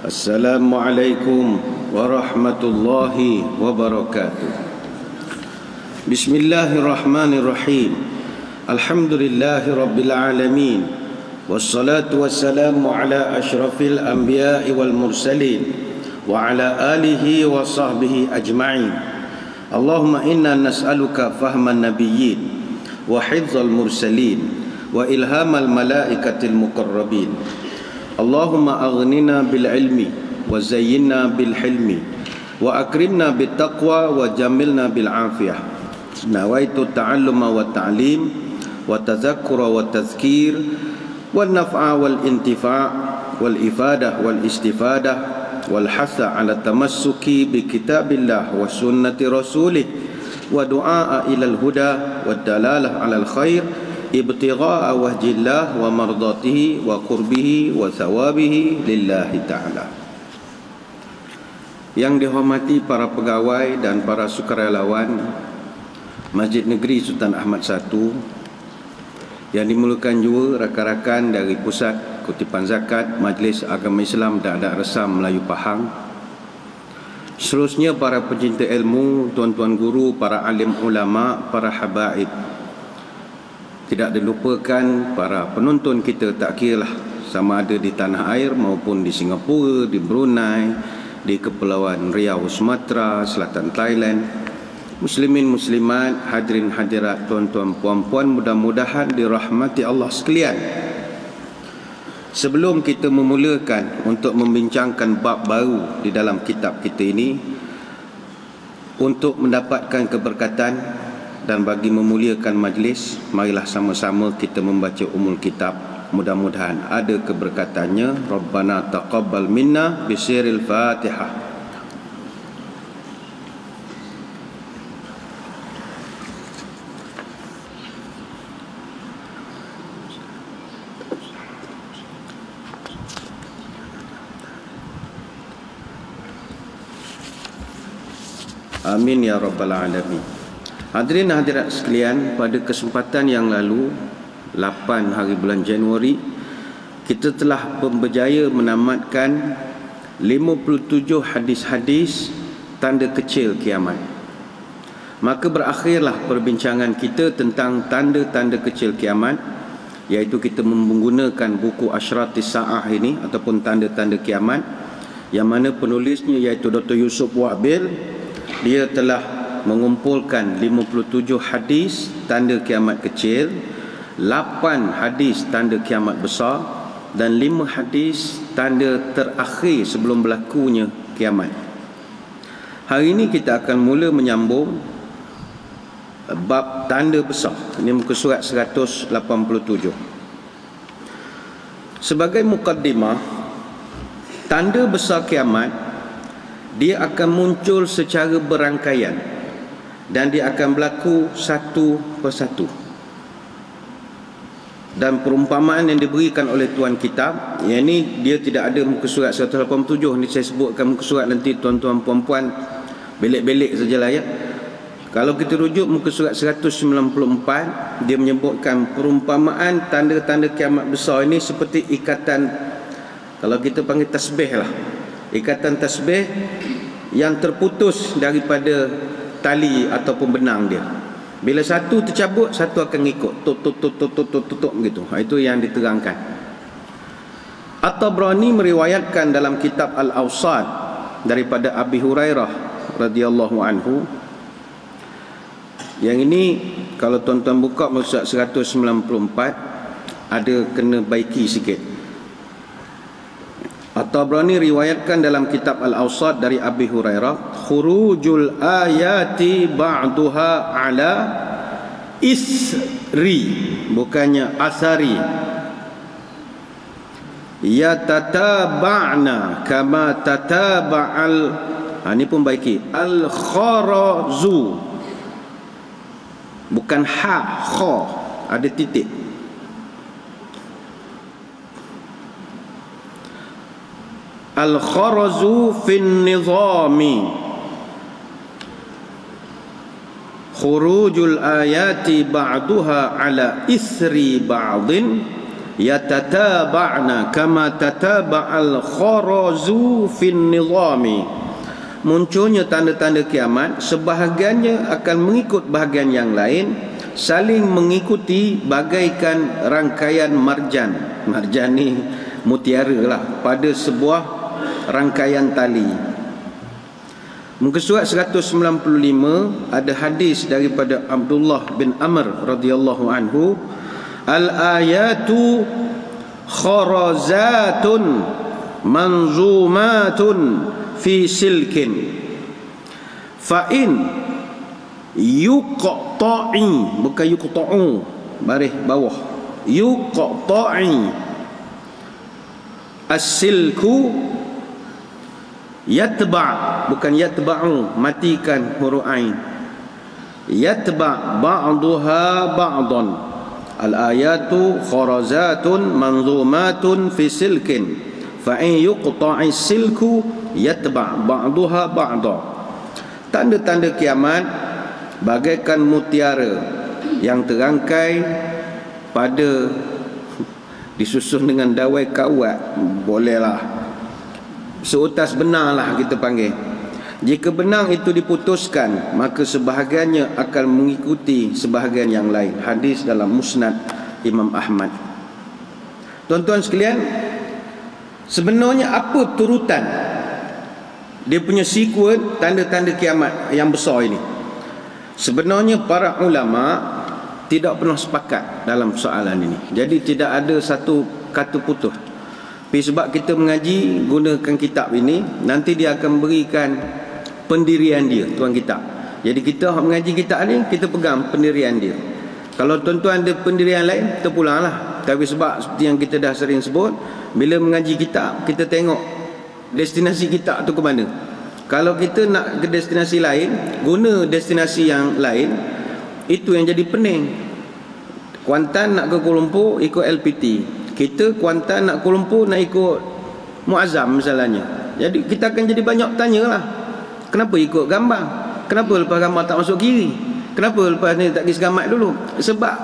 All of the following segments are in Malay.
Assalamualaikum warahmatullahi wabarakatuh. Bismillahirrahmanirrahim. Alhamdulillahi rabbil alamin. Wassalatu wassalamu ala ashrafil anbiya'i wal mursalin wa ala alihi wa sahbihi ajma'in. Allahumma inna nas'aluka fahman nabiyyin wa hifdzal mursalin wa ilhamal malaikatil muqarrabin. Allahumma aghnina bil ilmi wa zayyinna bil hilmi wa akrimna bit taqwa wa jamilna bil afiyah. Nawaitu ta'alluma wa ta'lim wa tazakkura wa tazkir wa naf'a wal intifa' wal ifadah wal istifadah wal hasa ala tamassuki bi kitabillah wa sunnati rasulih wa du'a ila al huda wa dalalah ala al khair ibtigha'a wajhillah wa mardatihi wa qurbihi wa thawabihi lillahi ta'ala. Yang dihormati para pegawai dan para sukarelawan Masjid Negeri Sultan Ahmad I, yang dimulakan juga rakan-rakan dari Pusat Kutipan Zakat Majlis Agama Islam Dak Resam Melayu Pahang, seterusnya para pencinta ilmu, tuan-tuan guru, para alim ulama, para habaib. Tidak dilupakan para penonton kita, tak kiralah sama ada di tanah air maupun di Singapura, di Brunei, di Kepulauan Riau, Sumatera Selatan, Thailand. Muslimin muslimat, hadirin hadirat, tuan-tuan puan-puan, mudah-mudahan dirahmati Allah sekalian. Sebelum kita memulakan untuk membincangkan bab baru di dalam kitab kita ini, untuk mendapatkan keberkatan dan bagi memuliakan majlis, marilah sama-sama kita membaca umul kitab. Mudah-mudahan ada keberkatannya. Rabbana taqabbal minna bisiril Fatihah. Amin ya rabbal alamin. Hadirin hadirat sekalian, pada kesempatan yang lalu 8 hari bulan Januari, kita telah berjaya menamatkan 57 hadis-hadis tanda kecil kiamat. Maka berakhirlah perbincangan kita tentang tanda-tanda kecil kiamat, iaitu kita menggunakan buku Asyratis Sa'ah ini ataupun tanda-tanda kiamat, yang mana penulisnya iaitu Dr. Yusuf Wahbil. Dia telah mengumpulkan 57 hadis tanda kiamat kecil, 8 hadis tanda kiamat besar, dan 5 hadis tanda terakhir sebelum berlakunya kiamat. Hari ini kita akan mula menyambung bab tanda besar. Ini muka surat 187. Sebagai mukaddimah, tanda besar kiamat, dia akan muncul secara berangkaian dan dia akan berlaku satu persatu. Dan perumpamaan yang diberikan oleh tuan kitab, yang ini dia tidak ada muka surat 187. Ini saya sebutkan muka surat, nanti tuan-tuan puan-puan belik-belik sajalah ya. Kalau kita rujuk muka surat 194, dia menyebutkan perumpamaan tanda-tanda kiamat besar ini seperti ikatan, kalau kita panggil tasbih lah, ikatan tasbih yang terputus daripada tali ataupun benang dia. Bila satu tercabut, satu akan ikut tutup gitu. Itu yang diterangkan. At-Tabrani meriwayatkan dalam kitab Al-Awsat daripada Abi Hurairah radhiyallahu anhu. Yang ini kalau tuan-tuan buka muka 194, ada kena baiki sikit. At-Tabrani riwayatkan dalam kitab Al-Awsat dari Abi Hurairah, khurujul ayati ba'duha ala isri, bukannya asari, yatataba'na kama tataba'al, ini pun baiki, al-kharazu, bukan ha, kha, ada titik. Al-kharazu fin nizami, khurujul ayati ba'duha ala isri ba'din yatataba'na kama tataba'al kharazu fin nizami. Munculnya tanda-tanda kiamat, sebahagiannya akan mengikut bahagian yang lain, saling mengikuti bagaikan rangkaian marjan. Marjan ni mutiara lah, pada sebuah rangkaian tali. Muka surat 195 ada hadis daripada Abdullah bin Amr radhiyallahu anhu, al-ayatu kharazatun manzumatun fi silkin fa in yuqta'i, bukan yuqta'u, baris bawah, yuqta'i as-silku yatba', bukan yatba'u, matikan huruf ain, yatba' ba'daha ba'dan. Al-ayatu kharazatun manzumatun fi silkin fa in yuqta'i silku yatba' ba'daha ba'da. Tanda-tanda kiamat bagaikan mutiara yang terangkai pada disusun dengan dawai kawat, bolehlah seutas benang lah kita panggil. Jika benang itu diputuskan, maka sebahagiannya akan mengikuti sebahagian yang lain. Hadis dalam Musnad Imam Ahmad. Tuan-tuan sekalian, sebenarnya apa turutan dia punya sequence tanda-tanda kiamat yang besar ini? Sebenarnya para ulama tidak pernah sepakat dalam soalan ini. Jadi tidak ada satu kata putus. Tapi sebab kita mengaji gunakan kitab ini, nanti dia akan berikan pendirian dia, tuan kitab. Jadi kita mengaji kitab ni, kita pegang pendirian dia. Kalau tuan-tuan ada pendirian lain, terpulanglah. Tapi sebab seperti yang kita dah sering sebut, bila mengaji kitab, kita tengok destinasi kitab tu ke mana. Kalau kita nak ke destinasi lain, guna destinasi yang lain, itu yang jadi pening. Kuantan nak ke Kuala Lumpur, ikut LPT. Kita Kuantan nak Kuala Lumpur, nak ikut Muazzam misalnya. Jadi kita akan jadi banyak tanyalah. Kenapa ikut gambar? Kenapa lepas gambar tak masuk kiri? Kenapa lepas ni tak pergi segamat dulu? Sebab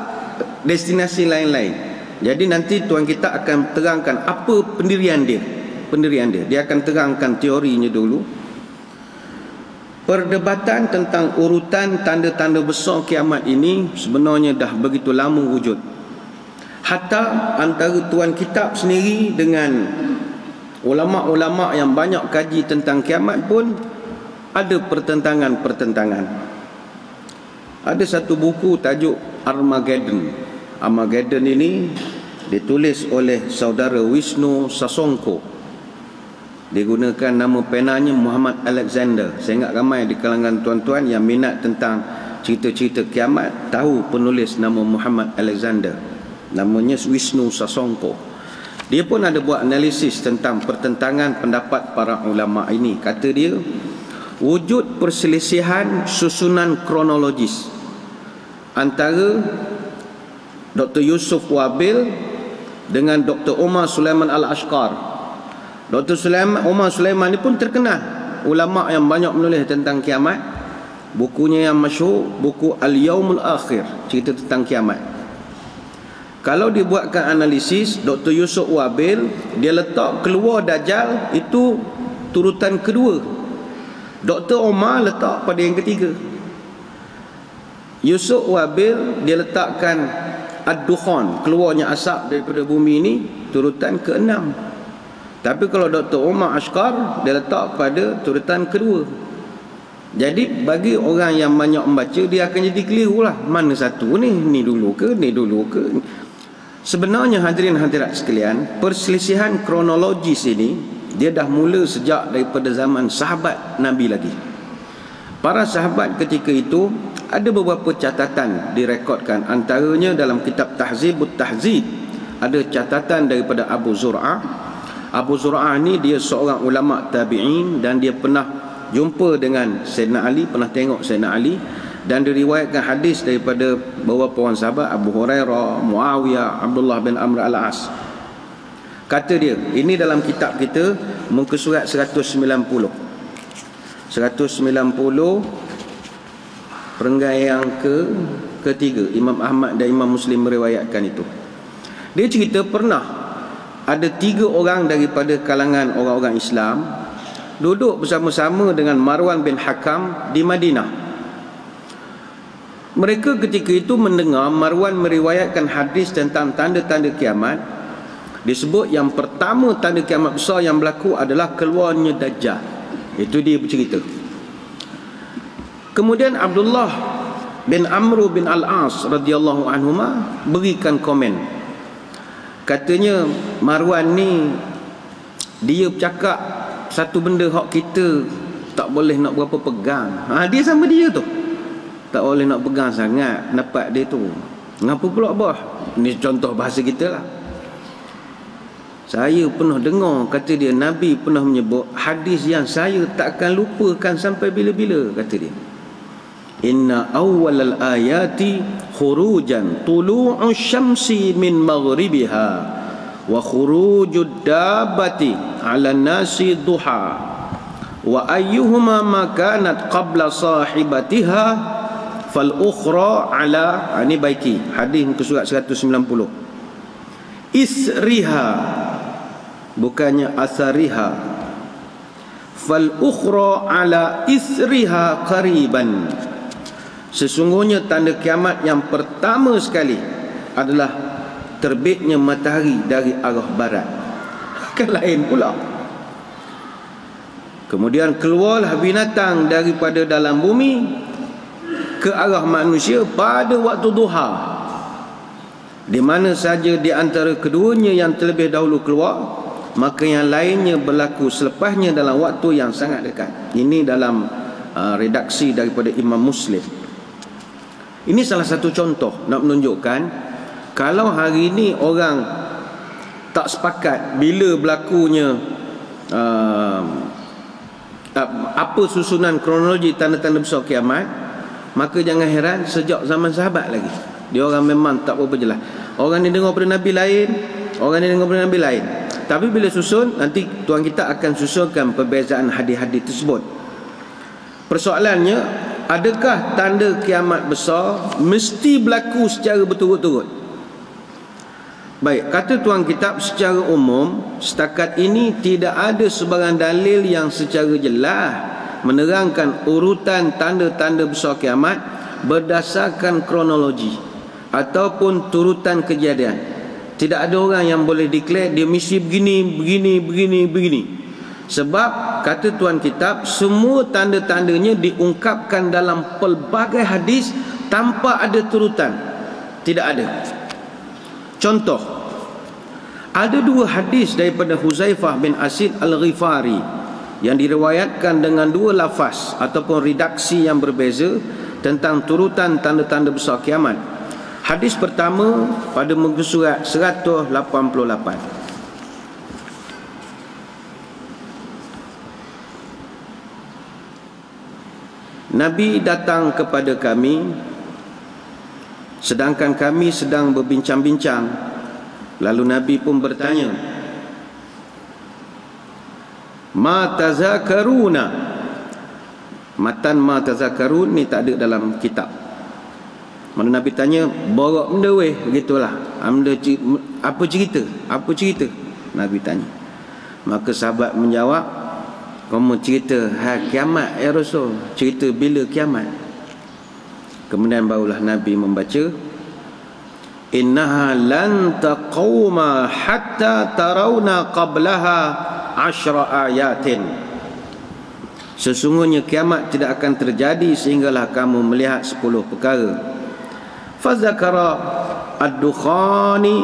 destinasi lain-lain. Jadi nanti tuan kita akan terangkan apa pendirian dia. Pendirian dia. Dia akan terangkan teorinya dulu. Perdebatan tentang urutan tanda-tanda besar kiamat ini sebenarnya dah begitu lama wujud. Hatta antara tuan kitab sendiri dengan ulama-ulama yang banyak kaji tentang kiamat pun ada pertentangan-pertentangan. Ada satu buku tajuk Armageddon. Armageddon ini ditulis oleh saudara Wisnu Sasongko. Digunakan nama penanya Muhammad Alexander. Saya ingat ramai di kalangan tuan-tuan yang minat tentang cerita-cerita kiamat tahu penulis nama Muhammad Alexander. Namanya Wisnu Sasongko. Dia pun ada buat analisis tentang pertentangan pendapat para ulama ini. Kata dia, wujud perselisihan susunan kronologis antara Dr. Yusuf Wabil dengan Dr. Umar Sulaiman Al-Ashqar. Dr. Umar Sulaiman ni pun terkenal ulama yang banyak menulis tentang kiamat. Bukunya yang masyhur, buku Al-Yaumul Akhir, cerita tentang kiamat. Kalau dibuatkan analisis, Dr. Yusuf Wabil, dia letak keluar Dajjal itu turutan kedua. Dr. Omar letak pada yang ketiga. Yusuf Wabil dia letakkan Ad-Dukhan, keluarnya asap daripada bumi ini, turutan ke-6. Tapi kalau Dr. Umar Ashqar, dia letak pada turutan kedua. Jadi bagi orang yang banyak membaca, dia akan jadi keliru lah. Mana satu ni? Ni dulu ke? Ni dulu ke? Sebenarnya hadirin hadirat sekalian, perselisihan kronologis ini dia dah mula sejak daripada zaman sahabat Nabi lagi. Para sahabat ketika itu ada beberapa catatan direkodkan, antaranya dalam kitab Tahzibut Tahzib ada catatan daripada Abu Zur'ah. Abu Zur'ah ni dia seorang ulama tabi'in dan dia pernah jumpa dengan Sayyidina Ali, pernah tengok Sayyidina Ali, dan diriwayatkan hadis daripada beberapa orang sahabat, Abu Hurairah, Muawiyah, Abdullah bin Amr al-As. Kata dia, ini dalam kitab kita, muka surat 190 perenggai yang ketiga, Imam Ahmad dan Imam Muslim meriwayatkan itu. Dia cerita pernah ada 3 orang daripada kalangan orang-orang Islam duduk bersama-sama dengan Marwan bin Hakam di Madinah. Mereka ketika itu mendengar Marwan meriwayatkan hadis tentang tanda-tanda kiamat. Disebut yang pertama tanda kiamat besar yang berlaku adalah keluarnya Dajjal. Itu dia bercerita. Kemudian Abdullah bin Amr bin Al-As radhiyallahu anhuma berikan komen. Katanya Marwan ni dia bercakap satu benda hak kita tak boleh nak berapa pegang. Dia sama dia tu. Tak boleh nak pegang sangat dapat dia tu. Ngapa pula bah? Ni contoh bahasa kita lah. Saya pernah dengar, kata dia, Nabi pernah menyebut hadis yang saya tak akan lupakan sampai bila-bila, kata dia. Inna awwalal ayati khurujan tulu'u syamsi min maghribiha wa khurujud dabbati 'ala nasi duha wa ayyuhuma ma kanat qabla sahibatiha fal ukhra 'ala, ini baiki hadis muka surat 190, isriha, bukannya asariha, fal ukhra 'ala isriha qariban. Sesungguhnya tanda kiamat yang pertama sekali adalah terbitnya matahari dari arah barat. Kan lain pula. Kemudian keluarlah binatang daripada dalam bumi ke arah manusia pada waktu duha. Di mana saja di antara keduanya yang terlebih dahulu keluar, maka yang lainnya berlaku selepasnya dalam waktu yang sangat dekat. Ini dalam redaksi daripada Imam Muslim. Ini salah satu contoh nak menunjukkan kalau hari ini orang tak sepakat bila berlakunya apa susunan kronologi tanda-tanda besar kiamat, maka jangan heran sejak zaman sahabat lagi dia orang memang tak berapa jelas. Orang ni dengar pada Nabi lain, orang ni dengar pada Nabi lain. Tapi bila susun, nanti tuan kita akan susunkan perbezaan hadis-hadis tersebut. Persoalannya, adakah tanda kiamat besar mesti berlaku secara berturut-turut? Baik, kata tuan kitab, secara umum setakat ini tidak ada sebarang dalil yang secara jelas menerangkan urutan tanda-tanda besar kiamat berdasarkan kronologi ataupun turutan kejadian. Tidak ada orang yang boleh declare dia mesti begini. Sebab kata tuan kitab, semua tanda-tandanya diungkapkan dalam pelbagai hadis tanpa ada turutan. Tidak ada. Contoh, ada 2 hadis daripada Huzaifah bin Asid Al-Ghifari yang diriwayatkan dengan 2 lafaz ataupun redaksi yang berbeza tentang turutan tanda-tanda besar kiamat. Hadis pertama pada muka surat 188. Nabi datang kepada kami sedangkan kami sedang berbincang-bincang. Lalu Nabi pun bertanya, ma tazakaruna. Matan ma tazakarun ni tak ada dalam kitab. Mana Nabi tanya, borak benda weh, begitulah. Apa cerita? Apa cerita? Nabi tanya. Maka sahabat menjawab, kamu cerita kiamat ya Rasul. Cerita bila kiamat? Kemudian barulah Nabi membaca, innaha lan taquma hatta tarawna qablaha 10 ayatin. Sesungguhnya kiamat tidak akan terjadi sehinggalah kamu melihat 10 perkara. Fazakara ad-dukhani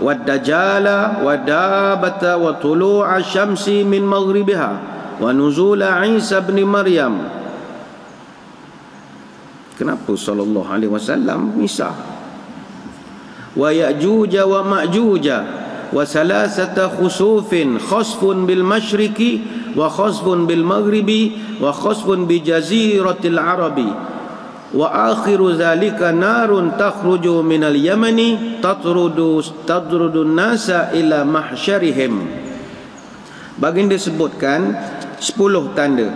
wad-dajjala wad-dabata wa tulu'a syamsi min maghribiha wa nuzula Isa bin Maryam. Kenapa sallallahu alaihi wasallam misah? Wa ya'juja wa ma'juja wa salasata khusufin, khasfun bil masyriqi wa khasfun bil maghribi wa khasfun bi jaziratil arabi wa akhiru zalika narun takhruju minal yamani tadrudu nasa ila mahsyarihim. Baginda sebutkan 10 tanda.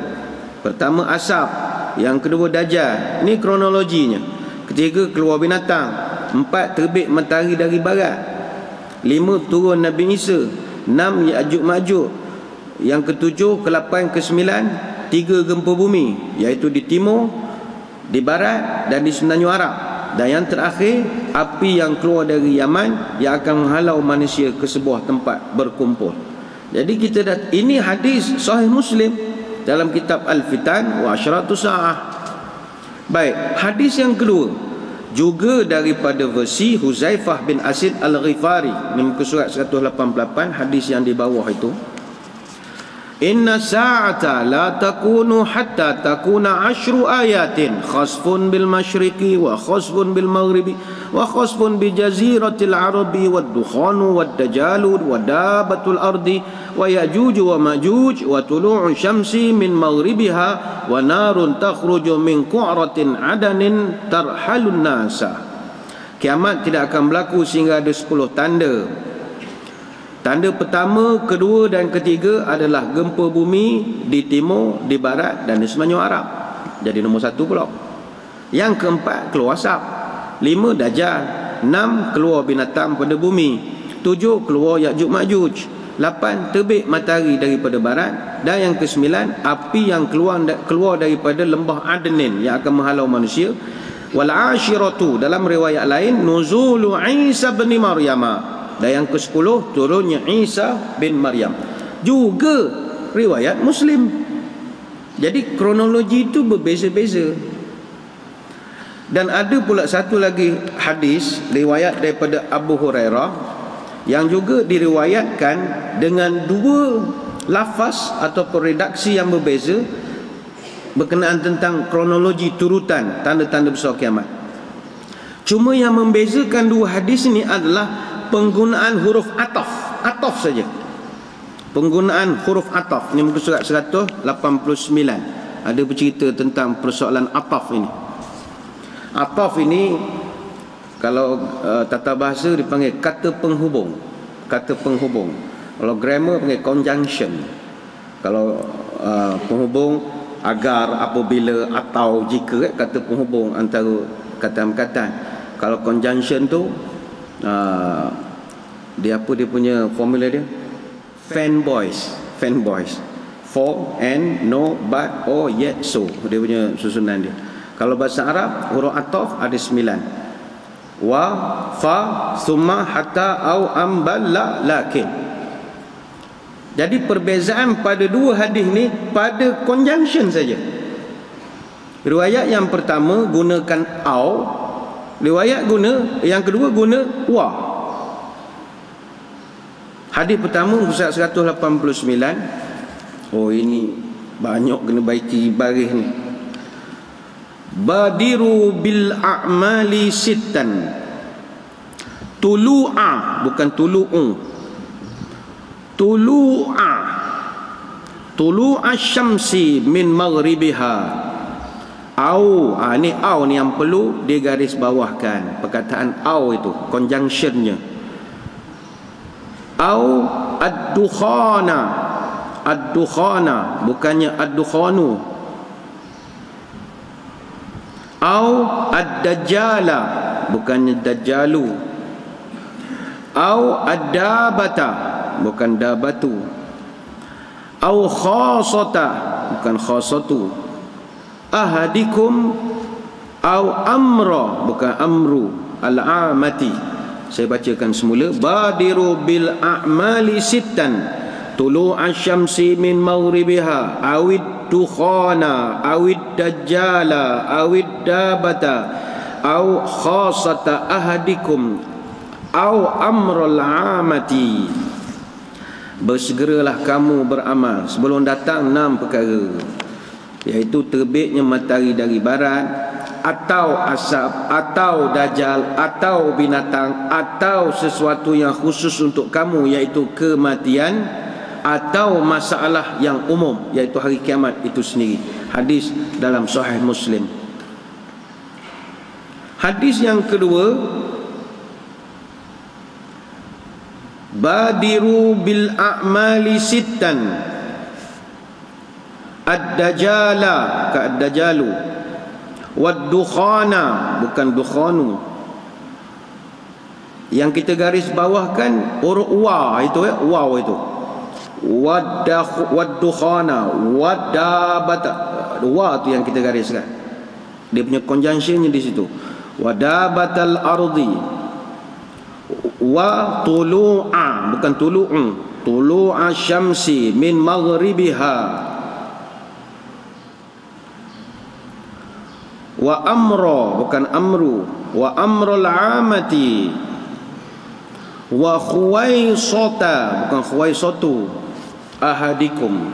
Pertama asap, yang kedua dajjal. Ini kronologinya. Ketiga keluar binatang. 4 terbit matahari dari barat. 5 turun Nabi Isa, 6 Ya'juj Ma'juj, yang ke-7, ke-8, ke-9 3 gempa bumi, iaitu di timur, di barat dan di semenanjung Arab. Dan yang terakhir, api yang keluar dari Yaman yang akan menghalau manusia ke sebuah tempat berkumpul. Jadi kita ini hadis Sahih Muslim dalam kitab Al-Fitan wa Asyratu Sa'ah. Baik, hadis yang kedua juga daripada versi Huzaifah bin Asid Al-Ghifari, muka surat 188, hadis yang di bawah itu. Inna sa'ata la takunu hatta takuna 10 ayatin khasfun bil masyriqi wa khasfun bil maghribi wa khasfun bi jaziratil arabi wad dukhanu wad dajalu wa dabatul ardi wa ya'juj wa ma'juj wa tulu'u syamsi min maghribiha wa narun takhruju min qu'ratin adanin tarhalun nasa. Kiamat tidak akan berlaku sehingga ada 10 tanda. Tanda pertama, kedua dan ketiga adalah gempa bumi di timur, di barat dan di semenanjung Arab. Jadi nombor 1 pula. Yang keempat, keluar asap. 5, Dajjal. 6, keluar binatang pada bumi. 7, keluar Ya'juj Ma'juj. 8, terbit matahari daripada barat. Dan yang ke-9, api yang keluar daripada lembah Adnin yang akan menghalau manusia. Wal ashiratu, dalam riwayat lain, nuzulu Isa bin Maryam. Dan yang ke-10, turunnya Isa bin Maryam. Juga riwayat Muslim. Jadi kronologi itu berbeza-beza. Dan ada pula satu lagi hadis riwayat daripada Abu Hurairah yang juga diriwayatkan dengan 2 lafaz atau redaksi yang berbeza berkenaan tentang kronologi turutan tanda-tanda besar kiamat. Cuma yang membezakan 2 hadis ini adalah penggunaan huruf ataf saja. Penggunaan huruf ataf. Ini muka surat 189. Ada bercerita tentang persoalan ataf ini. Ataf ini kalau tata bahasa dipanggil kata penghubung. Kata penghubung. Kalau grammar panggil conjunction. Kalau penghubung agar, apabila, atau, jika, kata penghubung antara kata-kata. Kalau conjunction tu dia apa dia punya formula dia? Fanboys. For, and, no, but, or, yet, so. Dia punya susunan dia. Kalau bahasa Arab, huruf ataf ada 9. Wa, fa, summa, hatta, au, am, bal, la, lakin. Jadi perbezaan pada 2 hadis ni pada conjunction saja. Riwayat yang pertama gunakan au, riwayat yang kedua guna wa. Hadis pertama surat 189. Oh, ini banyak kena baiki baris ni. Badiru bil a'mali sittan. Tulu'a, bukan tulu'u. Tulu'a syamsi min maghribiha. Au, ni au ni yang perlu digaris bawahkan. Perkataan au itu conjunctionnya. Au ad-dukhana. Ad-dukhana bukannya ad-dukhanu. Au ad-dajjala bukannya dajjalu. Au ad-dabata bukan dabatu. Au khasata bukan khasatu. Ahadikum au amra bukan amru. Al-amati. Saya bacakan semula. Badiru bil a'mali sittan. Tulu'a syamsi min maghribiha. Awid dukhana. Awid dajjala. Awid dabata. Au khasata ahadikum. Au amral amati. Bersegeralah kamu beramal sebelum datang 6 perkara, iaitu terbitnya matahari dari barat, atau asap, atau dajjal, atau binatang, atau sesuatu yang khusus untuk kamu, iaitu kematian, atau masalah yang umum, iaitu hari kiamat itu sendiri. Hadis dalam Sahih Muslim. Hadis yang kedua, badiru bil a'mali sittan. Ad-dajjala ka ad-dajjalu. Wad-dukhana bukan dukhanu. Yang kita garis bawahkan huruf wa itu, waw itu. Waddukhana, wadabata. Wa tu yang kita gariskan. Dia punya conjunctionnya di situ. Wadabatal ardi. Wa tulu'a, bukan tulu'u. Tulu'a syamsi min maghribiha. Wa amra, bukan amru. Wa amrul amati. Wa khuwaisata, bukan khuwaisatu, ahadikum.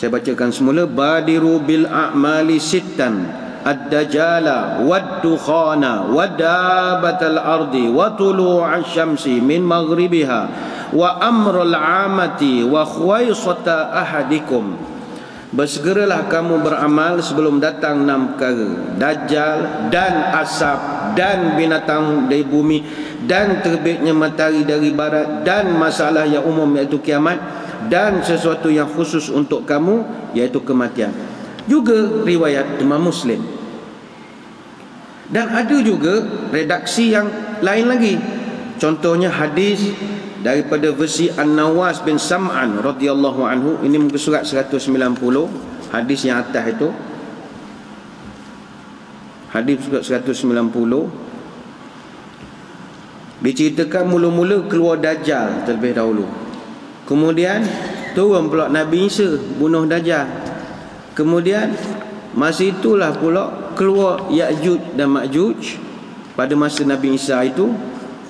Saya bacakan semula. Badiru bil a'mali sittan, ad-dajala wad-dukhana wadabatal ardi wa tulu'a syamsi min maghribiha wa amrul amati wa khuwaisata ahadikum. Bersegeralah kamu beramal sebelum datang 6 perkara: dajjal dan asap dan binatang dari bumi dan terbitnya matahari dari barat dan masalah yang umum iaitu kiamat dan sesuatu yang khusus untuk kamu iaitu kematian. Juga riwayat Imam Muslim. Dan ada juga redaksi yang lain lagi. Contohnya hadis daripada versi An-Nawas bin Sam'an radhiyallahu anhu. Ini muka surat 190, hadis yang atas itu. Hadis surat 190. Diceritakan mula-mula keluar Dajjal terlebih dahulu. Kemudian turun pula Nabi Isa bunuh Dajjal. Kemudian masa itulah pula keluar Ya'juj dan Ma'juj pada masa Nabi Isa itu.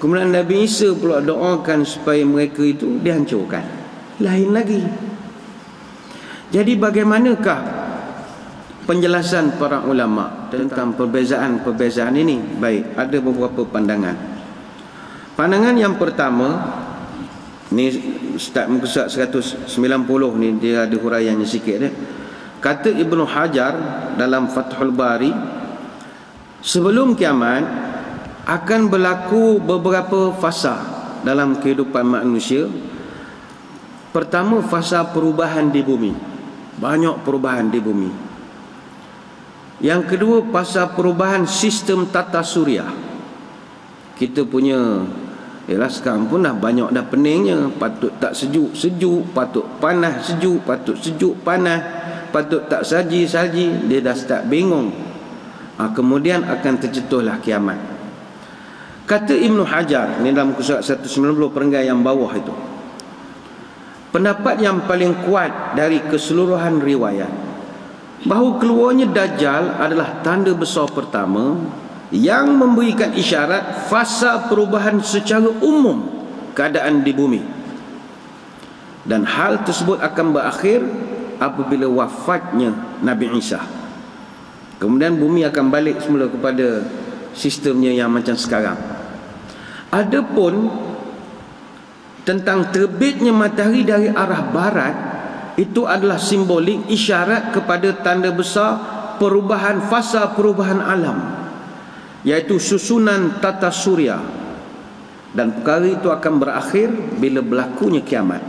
Kemudian Nabi Isa pula doakan supaya mereka itu dihancurkan. Lain lagi. Jadi bagaimanakah penjelasan para ulama tentang perbezaan-perbezaan ini? Baik, ada beberapa pandangan. Pandangan yang pertama, ni start muka surat 190 ni, dia ada huraiannya sikit dia. Kata Ibnu Hajar dalam Fathul Bari, sebelum kiamat akan berlaku beberapa fasa dalam kehidupan manusia. Pertama, fasa perubahan di bumi. Banyak perubahan di bumi. Yang kedua, fasa perubahan sistem tata suria. Kita punya, yalah sekarang pun dah banyak dah peningnya. Patut tak sejuk-sejuk, patut panas sejuk, patut sejuk panas, patut tak salji-salji. Dia dah start bingung. Kemudian akan tercetuslah kiamat. Kata Ibnu Hajar ni dalam surat 190 perenggan yang bawah itu, pendapat yang paling kuat dari keseluruhan riwayat bahawa keluarnya Dajjal adalah tanda besar pertama yang memberikan isyarat fasa perubahan secara umum keadaan di bumi, dan hal tersebut akan berakhir apabila wafatnya Nabi Isa. Kemudian bumi akan balik semula kepada sistemnya yang macam sekarang. Adapun tentang terbitnya matahari dari arah barat, itu adalah simbolik isyarat kepada tanda besar perubahan fasa perubahan alam, iaitu susunan tata surya, dan perkara itu akan berakhir bila berlakunya kiamat.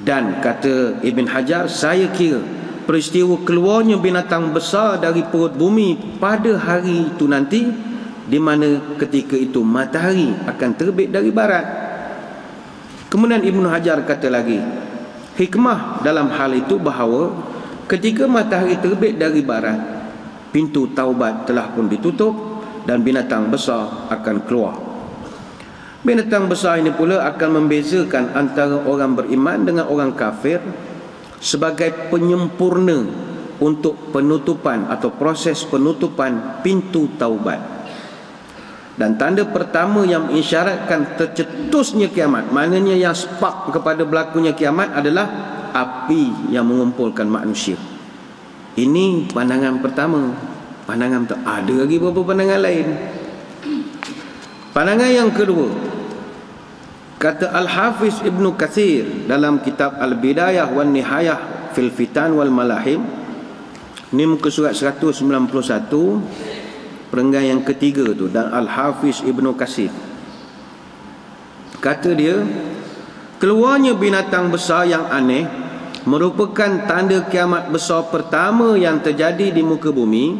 Dan kata Ibn Hajar, saya kira peristiwa keluarnya binatang besar dari perut bumi pada hari itu nanti, di mana ketika itu matahari akan terbit dari barat. Kemudian Ibnu Hajar kata lagi, hikmah dalam hal itu bahawa ketika matahari terbit dari barat, pintu taubat telah pun ditutup dan binatang besar akan keluar. Binatang besar ini pula akan membezakan antara orang beriman dengan orang kafir sebagai penyempurna untuk penutupan atau proses penutupan pintu taubat. Dan tanda pertama yang mengisyaratkan tercetusnya kiamat, maknanya yang spark kepada berlakunya kiamat, adalah api yang mengumpulkan manusia. Ini pandangan pertama. Pandangan ada lagi beberapa pandangan lain. Pandangan yang kedua, kata Al-Hafiz Ibnu Katsir dalam kitab Al-Bidayah wan Nihayah fil Fitan wal Malahim, ini muka surat 191, perenggan yang ketiga tu, dan Al-Hafiz Ibnu Katsir kata dia, keluarnya binatang besar yang aneh merupakan tanda kiamat besar pertama yang terjadi di muka bumi.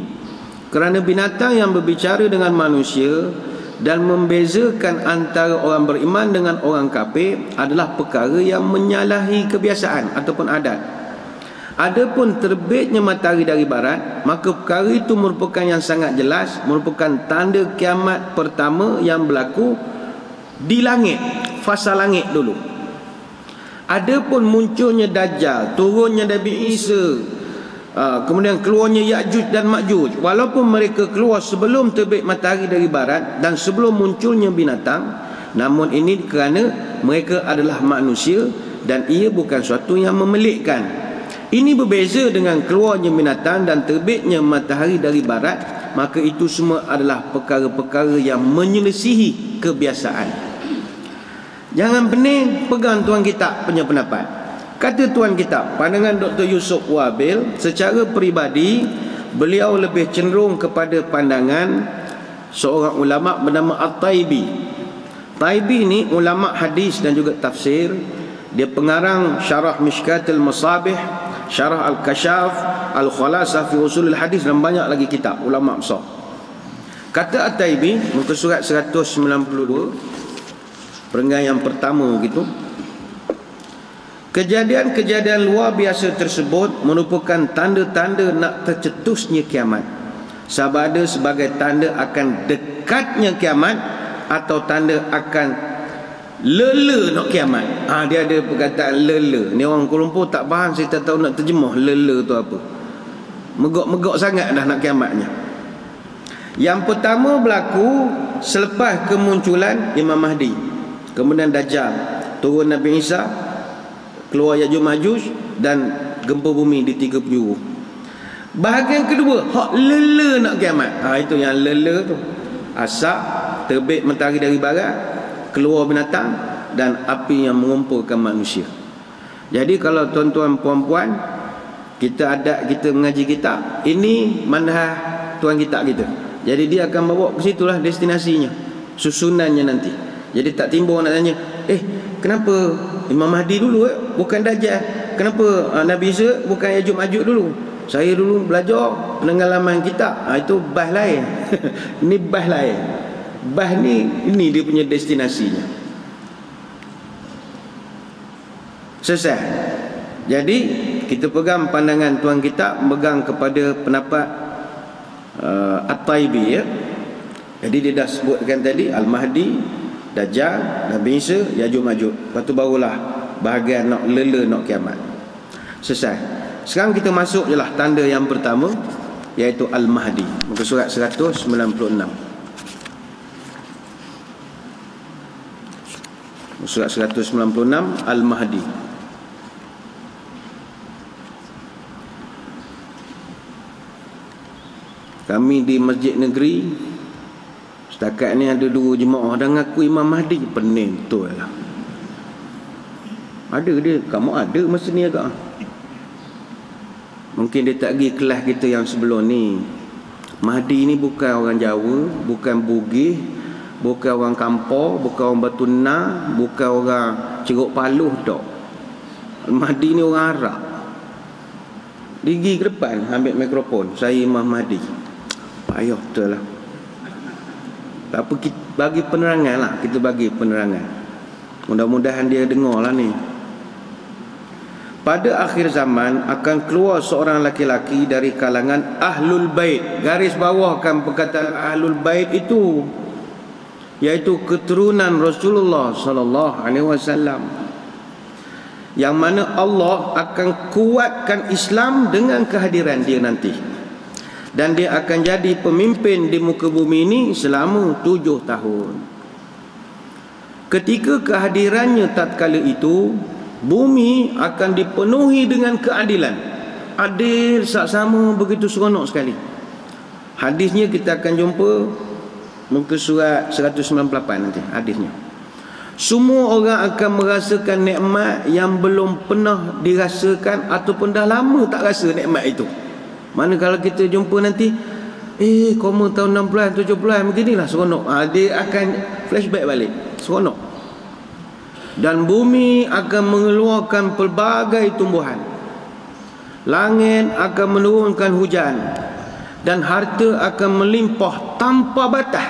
Kerana binatang yang berbicara dengan manusia dan membezakan antara orang beriman dengan orang kafir adalah perkara yang menyalahi kebiasaan ataupun adat. Adapun terbitnya matahari dari barat, maka perkara itu merupakan yang sangat jelas, merupakan tanda kiamat pertama yang berlaku di langit, fasa langit dulu. Adapun munculnya Dajjal, turunnya Nabi Isa, kemudian keluarnya Ya'juj dan Ma'juj, walaupun mereka keluar sebelum terbit matahari dari barat dan sebelum munculnya binatang, namun ini kerana mereka adalah manusia dan ia bukan suatu yang memelikkan. Ini berbeza dengan keluarnya binatang dan terbitnya matahari dari barat, maka itu semua adalah perkara-perkara yang menyelisihi kebiasaan. Jangan pening pegang tuan kitab punya pendapat. Kata tuan kitab, pandangan Dr. Yusuf Wabil, secara peribadi beliau lebih cenderung kepada pandangan seorang ulama bernama At-Taibi. Taibi ni ulama hadis dan juga tafsir. Dia pengarang Syarah Mishkatul Masabih, Syarah Al-Kashaf, Al-Khalasah fi Usulul Hadis dan banyak lagi kitab ulama besar. Kata At-Taibi, muka surat 192, perenggan yang pertama gitu. Kejadian-kejadian luar biasa tersebut merupakan tanda-tanda nak tercetusnya kiamat. Sama ada sebagai tanda akan dekatnya kiamat atau tanda akan lele nak kiamat. Dia ada perkataan lele. Ni orang Kuala Lumpur tak faham, saya tak tahu nak terjemah lele tu apa. Megok-megok sangat dah nak kiamatnya. Yang pertama berlaku selepas kemunculan Imam Mahdi, kemudian Dajjal, turun Nabi Isa, keluar Ya'juj Ma'juj dan gempa bumi di 3 penjuru. Bahagian kedua, hak lele nak kiamat. Itu yang lele tu. Asap, terbit matahari dari barat, keluar binatang dan api yang mengumpulkan manusia. Jadi kalau tuan-tuan puan-puan, kita ada kita mengaji kitab, ini manhaj tuan kitab kita. Jadi dia akan bawa ke situlah destinasinya, susunannya nanti. Jadi tak timbul nak tanya, kenapa Imam Mahdi dulu bukan Dajjal? Kenapa Nabi Isa bukan Ya'juj Ma'juj dulu? Saya dulu belajar pengalaman kitab. Itu bahas lain. Ini bahas lain. Bah ni, ini dia punya destinasinya. Selesai. Jadi kita pegang pandangan tuan kita, pegang kepada pendapat At-Taibi ya. Jadi dia dah sebutkan tadi Al-Mahdi, Dajjal, Nabi Isa, Ya'juj Ma'juj. Lepas tu barulah bahagian nak lele nak kiamat. Selesai. Sekarang kita masuk je lah tanda yang pertama, iaitu Al-Mahdi. Muka surat 196. Surat 196 Al-Mahdi. Kami di Masjid Negeri setakat ni ada 2 jemaah dah ngaku Imam Mahdi. Pening betul lah. Ada dia, kamu ada masa ni agak. Mungkin dia tak pergi kelas kita yang sebelum ni. Mahdi ni bukan orang Jawa, bukan Bugis, bukan orang Kampar, bukan orang Batu Nah, bukan orang Ceruk Paluh tak. Mahdi ni orang Arab. Pergi ke depan ambil mikrofon, saya Imam Mahdi. Payah betul lah. Tak apa, kita bagi penerangan lah. Kita bagi penerangan. Mudah-mudahan dia dengar lah ni. Pada akhir zaman akan keluar seorang laki-laki dari kalangan Ahlul Bait. Garis bawahkan perkataan Ahlul Bait itu, iaitu keturunan Rasulullah sallallahu alaihi wasallam, yang mana Allah akan kuatkan Islam dengan kehadiran dia nanti, dan dia akan jadi pemimpin di muka bumi ini selama 7 tahun. Ketika kehadirannya tatkala itu, bumi akan dipenuhi dengan keadilan. Adil sama begitu seronok sekali. Hadisnya kita akan jumpa muka surat 198 nanti hadisnya. Semua orang akan merasakan nikmat yang belum pernah dirasakan ataupun dah lama tak rasa nikmat itu. Mana kalau kita jumpa nanti koma tahun 60-an 70-an beginilah seronok. Dia akan flashback balik. Seronok. Dan bumi akan mengeluarkan pelbagai tumbuhan. Langit akan menurunkan hujan. dan harta akan melimpah tanpa batas.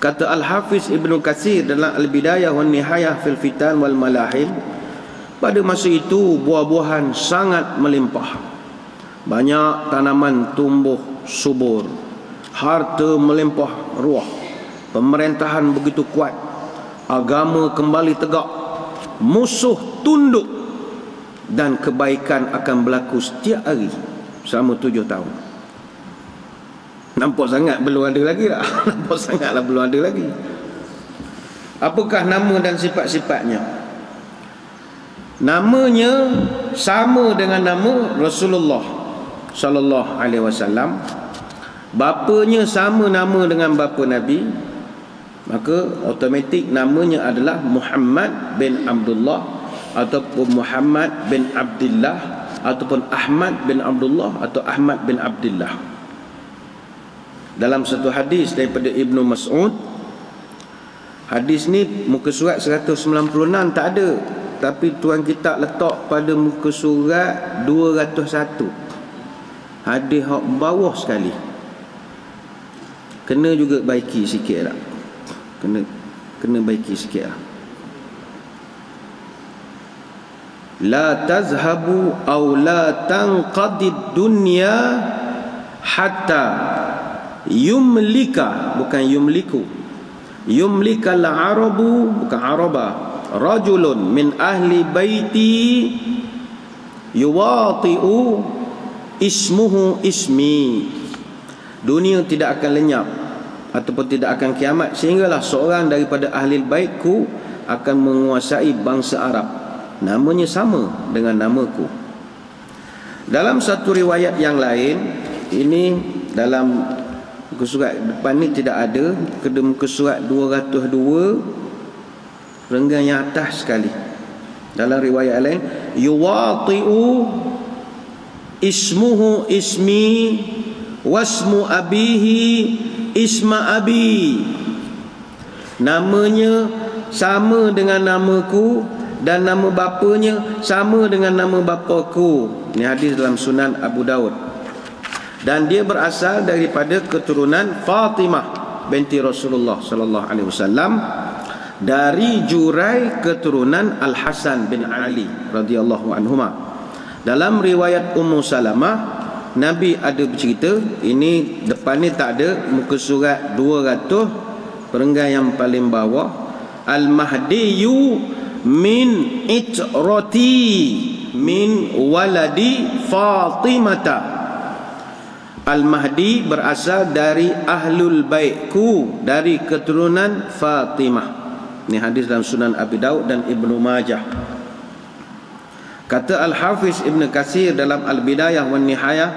Kata Al-Hafiz Ibn Katsir dalam Al-Bidayah wan Nihayah fil Fitan wal Malahim, pada masa itu buah-buahan sangat melimpah, banyak tanaman tumbuh subur, harta melimpah ruah, pemerintahan begitu kuat, agama kembali tegak, musuh tunduk, dan kebaikan akan berlaku setiap hari selama 7 tahun. Nampak sangat belum ada lagi lah. Nampak sangatlah belum ada lagi. Apakah nama dan sifat-sifatnya? Namanya sama dengan nama Rasulullah sallallahu alaihi wasallam. Bapanya sama nama dengan bapa Nabi, maka automatik namanya adalah Muhammad bin Abdullah, ataupun Muhammad bin Abdullah, ataupun Ahmad bin Abdullah, atau Ahmad bin Abdullah. Dalam satu hadis daripada Ibnu Mas'ud, hadis ni muka surat 196 tak ada, tapi tuan kita letak pada muka surat 201. Hadis hak bawah sekali. Kena juga baiki sikit lah. Kena baiki sikit lah. La tazhabu aw la tanqadid dunya hatta yumlika, bukan yumliku, yumlika al-arabu, bukan araba, rajulun min ahli baiti yuwati'u ismuhu ismi. Dunia tidak akan lenyap ataupun tidak akan kiamat sehinggalah seorang daripada ahli baitku akan menguasai bangsa Arab, namanya sama dengan namaku. Dalam satu riwayat yang lain, ini dalam muka surat depan ni tidak ada, kena muka surat 202, renggang yang atas sekali. Dalam riwayat lain, yuwati'u ismuhu ismi wasmu abihi isma abi. Namanya sama dengan namaku dan nama bapanya sama dengan nama bapaku. Ini hadis dalam Sunan Abu Daud. Dan dia berasal daripada keturunan Fatimah binti Rasulullah sallallahu alaihi wasallam, dari jurai keturunan Al-Hasan bin Ali radhiyallahu anhuma. Dalam riwayat Ummu Salamah, Nabi ada bercerita, ini depan ni tak ada, muka surat 200, perenggan yang paling bawah, Al-Mahdiyu min itrati min waladi Fatimata. Al-Mahdi berasal dari ahlul baitku, dari keturunan Fatimah. Ini hadis dalam Sunan Abi Daud dan Ibnu Majah. Kata Al-Hafiz Ibn Katsir dalam Al-Bidayah wan Nihayah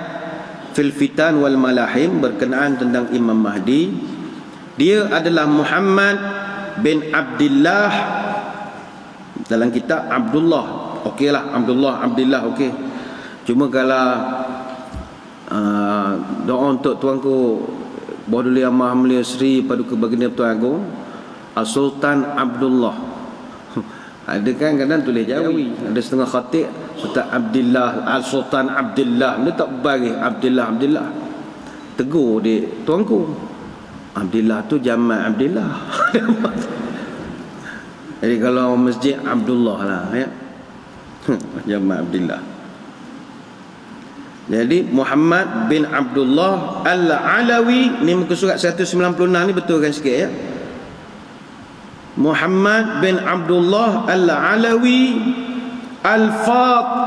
fil Fitan wal Malahim berkenaan tentang Imam Mahdi, dia adalah Muhammad bin Abdullah. Dalam kitab Abdullah, okeylah Abdullah okey. Cuma kalau doa untuk tuanku Bahdul Amah Mulia Sri Paduka Baginda Tuan Agong Sultan Abdullah. Ada kan kadang tulis Jawi, ada setengah khatib Sultan Abdullah, Sultan Abdullah. Dia tak bagi Abdullah. Tegur dia, tuanku, Abdullah tu jamak Abdullah. Jadi kalau masjid Abdullah lah ya. Jamak Abdullah. Jadi Muhammad bin Abdullah Al-Alawi, ni muka surat 196 ni betulkan sikit ya. Muhammad bin Abdullah Al-Alawi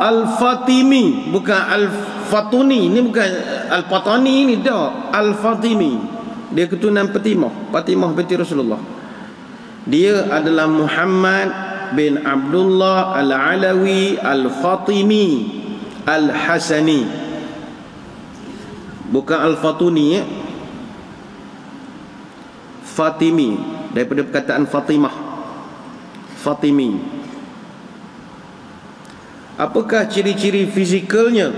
Al-Fatimi, bukan Al-Fatuni, ni bukan Al-Fatani ni dah, Al-Fatimi. Dia keturunan Fatimah binti Rasulullah. Dia adalah Muhammad bin Abdullah Al-Alawi Al-Fatimi Al-Hasani, bukan Al-Fatuni ya. Fatimi, daripada perkataan Fatimah, Fatimi. Apakah ciri-ciri fizikalnya?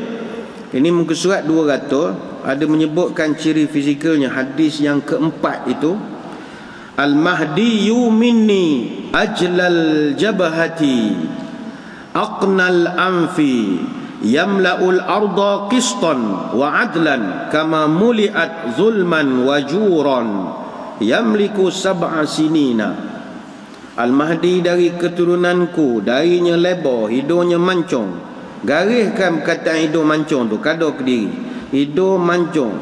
Ini muka surat 200 ada menyebutkan ciri fizikalnya. Hadis yang keempat itu, Al-Mahdiyu minni ajlal jabhati aqnal anfi yamla'ul arda qistan wa adlan kama muli'at zulman wa juran yamliku sab'a sinina. Al-Mahdi dari keturunanku, darinya lebar, hidungnya mancung. Gariskan perkataan hidung mancung tu, kado ke diri. Hidung mancung.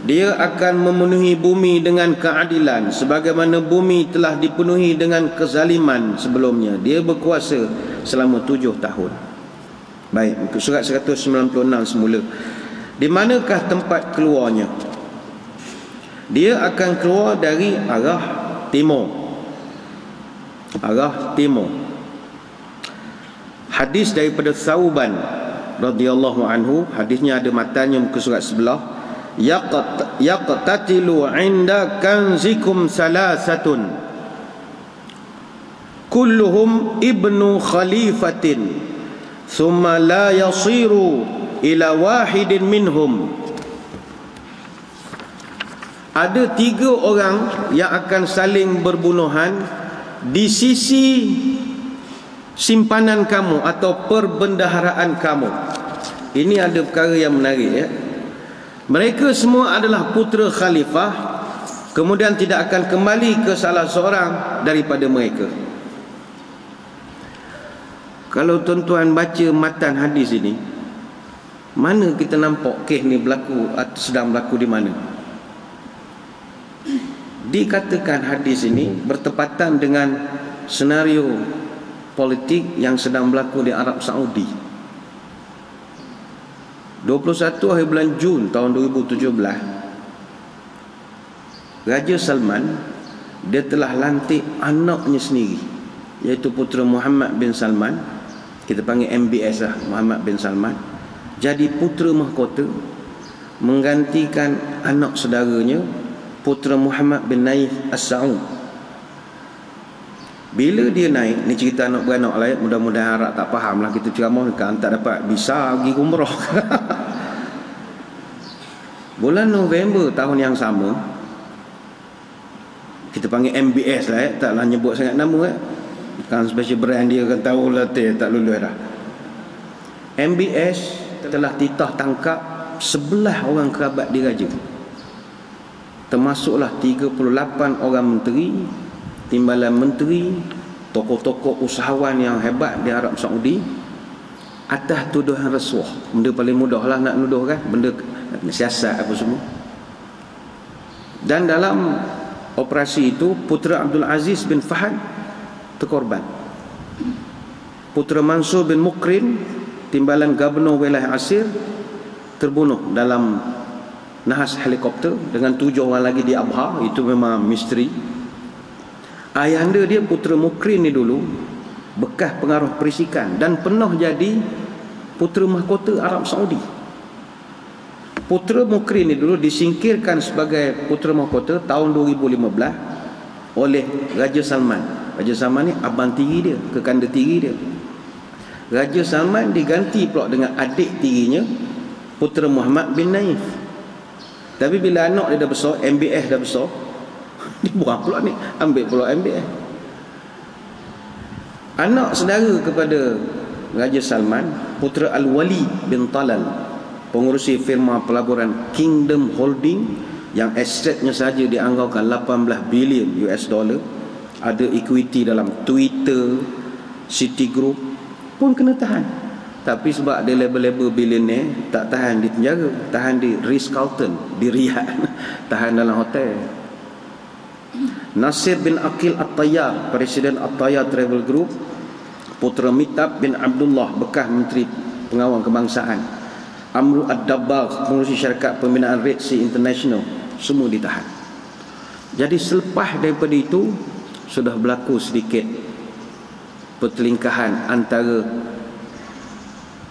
Dia akan memenuhi bumi dengan keadilan sebagaimana bumi telah dipenuhi dengan kezaliman sebelumnya. Dia berkuasa selama 7 tahun. Baik, surat 196 semula. Di manakah tempat keluarnya? Dia akan keluar dari arah timur. Arah timur. Hadis daripada Thauban radhiyallahu anhu, hadisnya ada matanya muka surat sebelah. Yaqtatilu 'inda kanzikum salasatun kulluhum ibnu khalifatin thumma la yasiru ila wahidin minhum. Ada 3 orang yang akan saling berbunuhan di sisi simpanan kamu atau perbendaharaan kamu. Ini ada perkara yang menarik ya. Mereka semua adalah putera khalifah, kemudian tidak akan kembali ke salah seorang daripada mereka. Kalau tuan-tuan baca matan hadis ini, mana kita nampak kes ni berlaku atau sedang berlaku di mana? Dikatakan hadis ini bertepatan dengan senario politik yang sedang berlaku di Arab Saudi. 21 hari bulan Jun tahun 2017, Raja Salman dia telah lantik anaknya sendiri, iaitu putera Muhammad bin Salman, kita panggil MBS lah, Muhammad bin Salman, jadi putera mahkota, menggantikan anak saudaranya putera Muhammad bin Naif As-Saud. Bila dia naik, ni cerita anak beranak lah ya, mudah-mudahan harap tak faham lah kita ceramah kan, tak dapat bisa pergi umrah. Bulan November tahun yang sama, kita panggil MBS lah ya, taklah nyebut sangat nama ya, kan special brand dia kan tahu lah tak lulus dah. MBS telah titah tangkap 11 orang kerabat diraja, termasuklah 38 orang menteri, timbalan menteri, tokoh-tokoh usahawan yang hebat di Arab Saudi, atas tuduhan rasuah. Benda paling mudah lah nak nuduh kan, benda siasat apa semua. Dan dalam operasi itu, putera Abdul Aziz bin Fahad terkorban, putera Mansur bin Mukrin, timbalan Gubernur Wilayah Asir, terbunuh dalam nahas helikopter dengan 7 orang lagi di Abha. Itu memang misteri. Ayahanda dia putera Mukrin ni dulu bekas pengaruh perisikan dan pernah jadi putera mahkota Arab Saudi. Putera Mukrin ni dulu disingkirkan sebagai putera mahkota tahun 2015 oleh Raja Salman. Raja Salman ni abang tiri dia, kekanda tiri dia. Raja Salman diganti pula dengan adik tirinya, putera Muhammad bin Naif. Tapi bila anak dia dah besar, MBS dah besar, dibuang pula ni, ambil pula MBS. Anak saudara kepada Raja Salman, putera Al-Wali bin Talal, pengurusi firma pelaburan Kingdom Holding yang asetnya saja dianggarkan 18 bilion US dollar, ada equity dalam Twitter, Citigroup, pun kena tahan. Tapi sebab dia label-label billionaire, tak tahan di penjara, tahan di Ritz-Carlton di Riyadh, tahan dalam hotel. Nasir bin Aqil At-Tayyar, Presiden At-Tayyar Travel Group, putera Mitab bin Abdullah, bekas Menteri Pengawal Kebangsaan, Amru Ad-Dabbagh, pengurusi syarikat pembinaan Red Sea International, semua ditahan. Jadi selepas daripada itu sudah berlaku sedikit pertelingkahan antara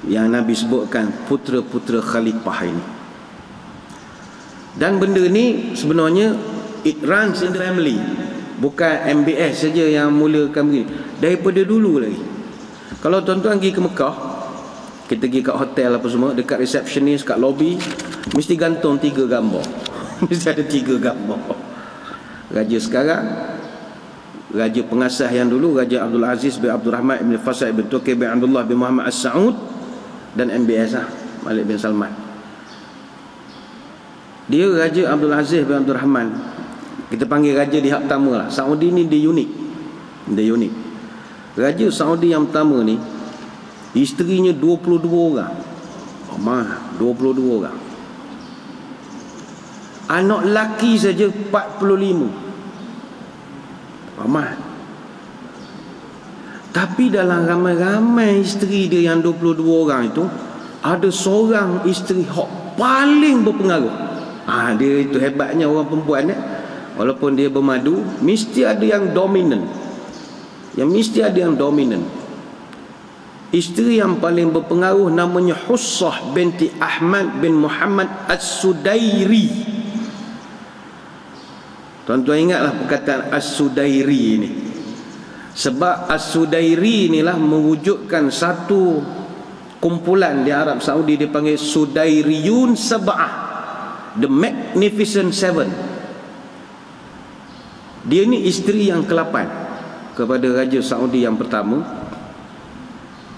yang Nabi sebutkan putera-putera khalifah ini. Dan benda ni sebenarnya it runs in the family, bukan MBS saja yang mulakan begini, daripada dulu lagi. Kalau tuan-tuan pergi ke Mekah, kita pergi kat hotel apa semua, dekat receptionist, kat lobby, mesti gantung 3 gambar. Mesti ada 3 gambar. Raja sekarang, Raja pengasas yang dulu, Raja Abdul Aziz bin Abdul Rahman bin Faisal bin Turki bin Abdullah bin Muhammad As-Saud, dan MBS lah, Malik bin Salman. Dia Raja Abdul Aziz bin Abdul Rahman, kita panggil raja di hak pertama lah. Saudi ni dia unik. Dia unik. Raja Saudi yang pertama ni, isterinya 22 orang. 22 orang. Anak lelaki saja 45. Ramai. Tapi dalam ramai-ramai isteri dia yang 22 orang itu, ada seorang isteri hak paling berpengaruh. Dia itu hebatnya orang perempuan ni. Walaupun dia bermadu, mesti ada yang dominan. Isteri yang paling berpengaruh namanya Hussah binti Ahmad bin Muhammad As-Sudairi. Tuan-tuan ingatlah perkataan As-Sudairi ini. Sebab As-Sudairi inilah mewujudkan satu kumpulan di Arab Saudi dipanggil Sudairiyun Sab'ah, The Magnificent Seven. Dia ni isteri yang ke-8 kepada Raja Saudi yang pertama.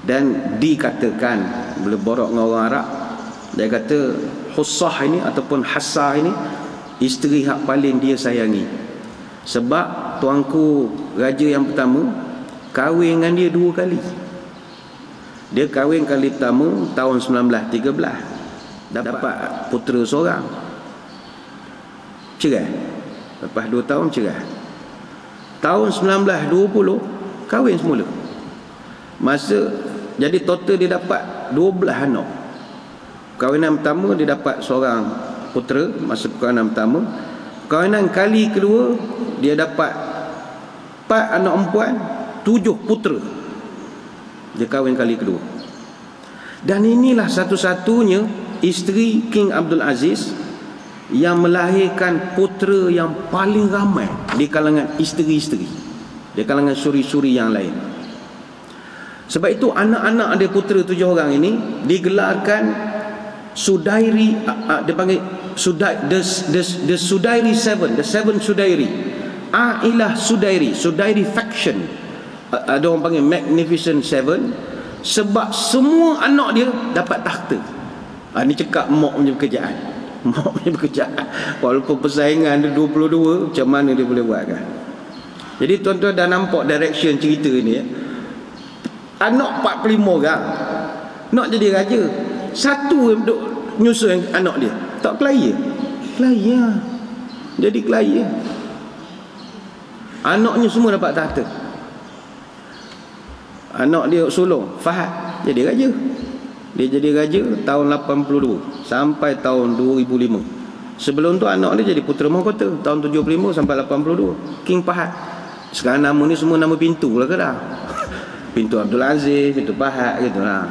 Dan dikatakan, bila borak dengan orang Arab, dia kata Hussah ini ataupun Hassah ini isteri hak paling dia sayangi. Sebab tuanku raja yang pertama kahwin dengan dia 2 kali. Dia kahwin kali pertama tahun 1913, dapat putera seorang, cerai. Lepas 2 tahun cerai. Tahun 1920 kahwin semula. Jadi total dia dapat 12 anak. Kahwinan pertama dia dapat seorang putera masa kahwinan pertama. Kahwinan kali kedua dia dapat 4 anak perempuan, 7 putera. Dia kahwin kali kedua. Dan inilah satu-satunya isteri King Abdul Aziz yang melahirkan putera yang paling ramai di kalangan isteri-isteri, di kalangan suri-suri yang lain. Sebab itu anak-anak dia putera 7 orang ini digelarkan Sudairi, dia panggil the Sudairi Seven, the Seven Sudairi, Ailah Sudairi, Sudairi faction. Ada orang panggil Magnificent Seven, sebab semua anak dia dapat takhta. Ni cakap mak punya pekerjaan. Mak punya pekerjaan. Walaupun persaingan dia 22, macam mana dia boleh buat kan? Jadi tuan-tuan dah nampak direction cerita ni ya? Anak 45 orang nak jadi raja, satu yang duk nyusul anak dia tak kelahi lah. Jadi kelahi lah. Anaknya semua dapat tahta. Anak dia sulung Fahad jadi raja. Dia jadi raja tahun 82 sampai tahun 2005. Sebelum tu anak dia jadi putera mahkota tahun 75 sampai 82, King Fahad. Sekarang nama ni semua nama pintu lah ke dah. Pintu Abdul Aziz, pintu Fahad gitu lah.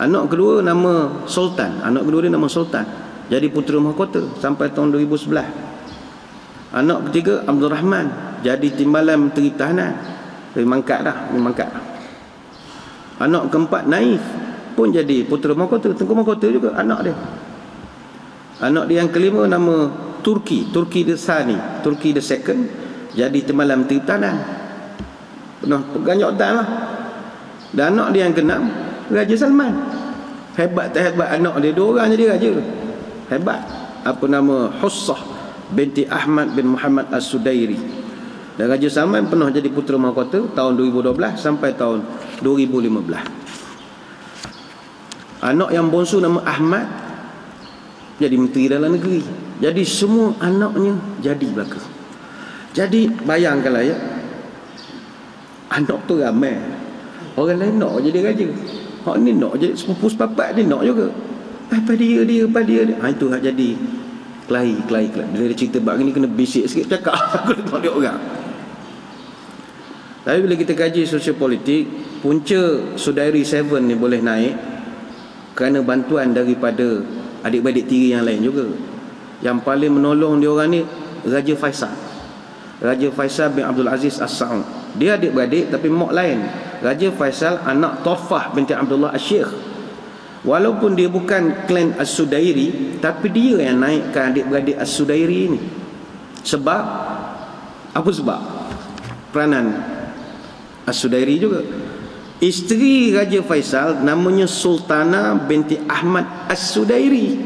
Anak kedua nama Sultan. Anak kedua dia nama Sultan, jadi putera mahkota sampai tahun 2011. Anak ketiga Abdul Rahman, jadi timbalan Menteri Pertahanan. Dia mangkat dah. Anak keempat Naif pun jadi putera mahkota, tengku mahkota juga anak dia. Anak dia yang kelima nama Turki the Thani, Turki the Second, jadi timbalan Menteri Pertahanan. Pernah pegang jawatan lah. Dan anak dia yang keenam Raja Salman. Hebat tak hebat anak dia, 2 orang jadi raja. Hebat. Apa nama? Hussah binti Ahmad bin Muhammad As-Sudairi. Dan Raja Salman pernah jadi putera mahkota tahun 2012 sampai tahun 2015. Anak yang bongsu nama Ahmad jadi Menteri Dalam Negeri. Jadi semua anaknya jadi belaka. Jadi bayangkanlah ya, anak tu ramai, orang lain nak jadi raja, hak ni nak jadi sepupu sepapat, dia nak juga. Apa dia. Itu hak jadi kelahi. Bila dia cerita bab ni kena bisik sikit cakap. Aku tengok dia orang. Tapi bila kita kaji sosial politik, punca Sudairi Seven ni boleh naik kerana bantuan daripada adik-beradik tiri yang lain juga. Yang paling menolong dia orang ni Raja Faisal. Raja Faisal bin Abdul Aziz As-Saud. Dia adik-beradik tapi mak lain. Raja Faisal anak Torfah binti Abdullah Asy-Syeikh. Walaupun dia bukan klan As-Sudairi, tapi dia yang naikkan adik-beradik As-Sudairi ini. Sebab apa sebab? Peranan As-Sudairi juga. Isteri Raja Faisal namanya Sultana binti Ahmad As-Sudairi,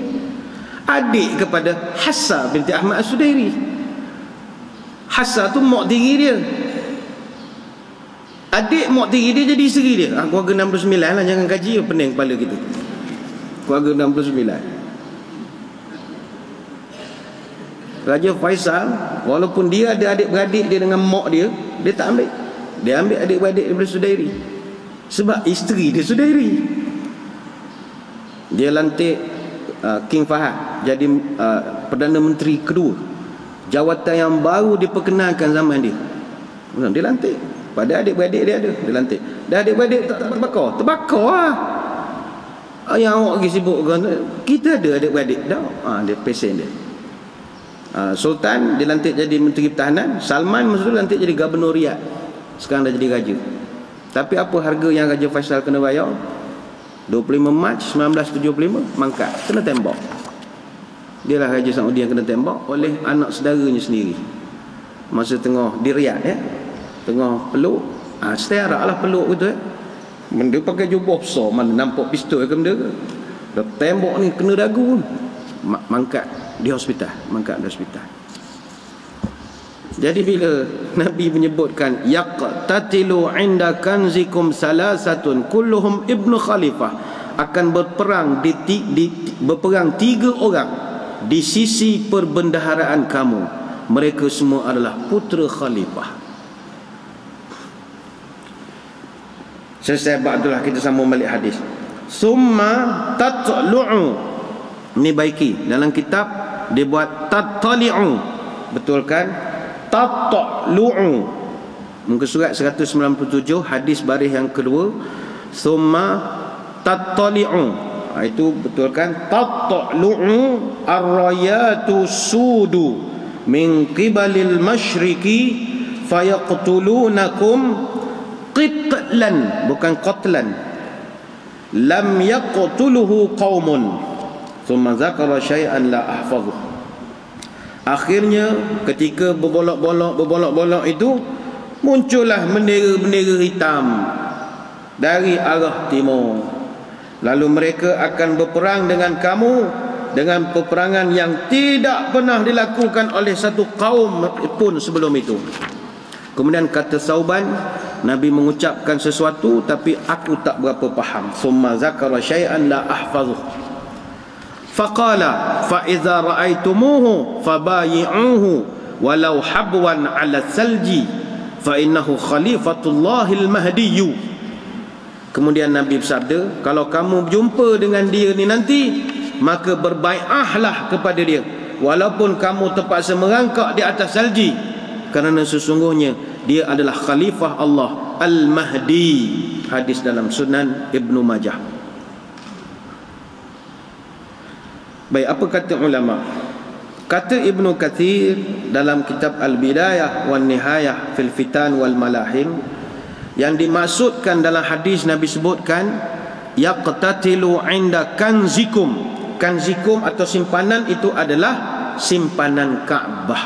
adik kepada Hafsah binti Ahmad As-Sudairi. Hafsah tu mak tiri dia, adik mak tiri dia jadi isteri dia. Keluarga 69 lah, jangan kaji pening kepala kita. Keluarga 69. Raja Faisal, walaupun dia ada adik-beradik dia dengan mak dia, dia tak ambil. Dia ambil adik-beradik daripada Sudairi, sebab isteri dia Sudairi. Dia lantik King Fahad jadi Perdana Menteri kedua, jawatan yang baru diperkenalkan zaman dia. Dia lantik. Pada adik-beradik dia ada, dia lantik. Dan adik-beradik tak terbakar. Terbakar lah. Yang awak pergi sibuk kan, kita ada adik-beradik dah. Dia pesen dia. Sultan dilantik jadi Menteri Pertahanan. Salman masa tu lantik jadi Gubernur Riyadh. Sekarang dah jadi raja. Tapi apa harga yang Raja Faisal kena bayar? 25 Mac 1975 mangkat, kena tembak. Dialah Raja Saudi yang kena tembak oleh anak saudaranya sendiri. Masa tengah di Riyadh tengah peluk. Setiara lah peluk gitu Benda pakai jubah besar, mana nampak pistol ke benda ke. Dah tembak ni kena dagu. Mangkat di hospital, mangkat di hospital. Jadi bila Nabi menyebutkan yaqtatilu inda kanzikum salasatun kulluhum ibnu khalifah, akan berperang berperang 3 orang di sisi perbendaharaan kamu, mereka semua adalah putera khalifah. Selesai bab itulah kita sambung balik hadis. Summa tatlu'u, ni baiki dalam kitab dia buat tattali'u, betulkan tattlu'u. Muka surat 197 hadis baris yang kedua, summa tattali'u, itu betulkan tattlu'u ar-rayatu sudu min qibalil masyriqi fayaqtulunakum qitlan, bukan qatlan, lam yaqtuluhu qaumun thumma zakara syai'an la ahfazu. Akhirnya ketika berbolak-bolak itu, muncullah bendera-bendera hitam dari arah timur. Lalu mereka akan berperang dengan kamu dengan peperangan yang tidak pernah dilakukan oleh satu kaum pun sebelum itu. Kemudian kata Sauban, Nabi mengucapkan sesuatu tapi aku tak berapa faham. Thumma zakara syai'an la ahfazu. Faqala fa idza ra'aitumuhu fabayi'uhu walau habwan 'ala salji fa innahu khalifatullahil mahdiyyu. Kemudian Nabi bersabda, kalau kamu berjumpa dengan dia ni nanti, maka berbai'ahlah kepada dia walaupun kamu terpaksa merangkak di atas salji, kerana sesungguhnya dia adalah khalifah Allah Al-Mahdi. Hadis dalam Sunan Ibnu Majah. Baik, apa kata ulama? Kata Ibnu Katsir dalam kitab Al-Bidayah wan Nihayah fil Fitan wal Malahim, yang dimaksudkan dalam hadis Nabi sebutkan yaqtatilu inda kanzikum. Kanzikum atau simpanan itu adalah simpanan Kaabah,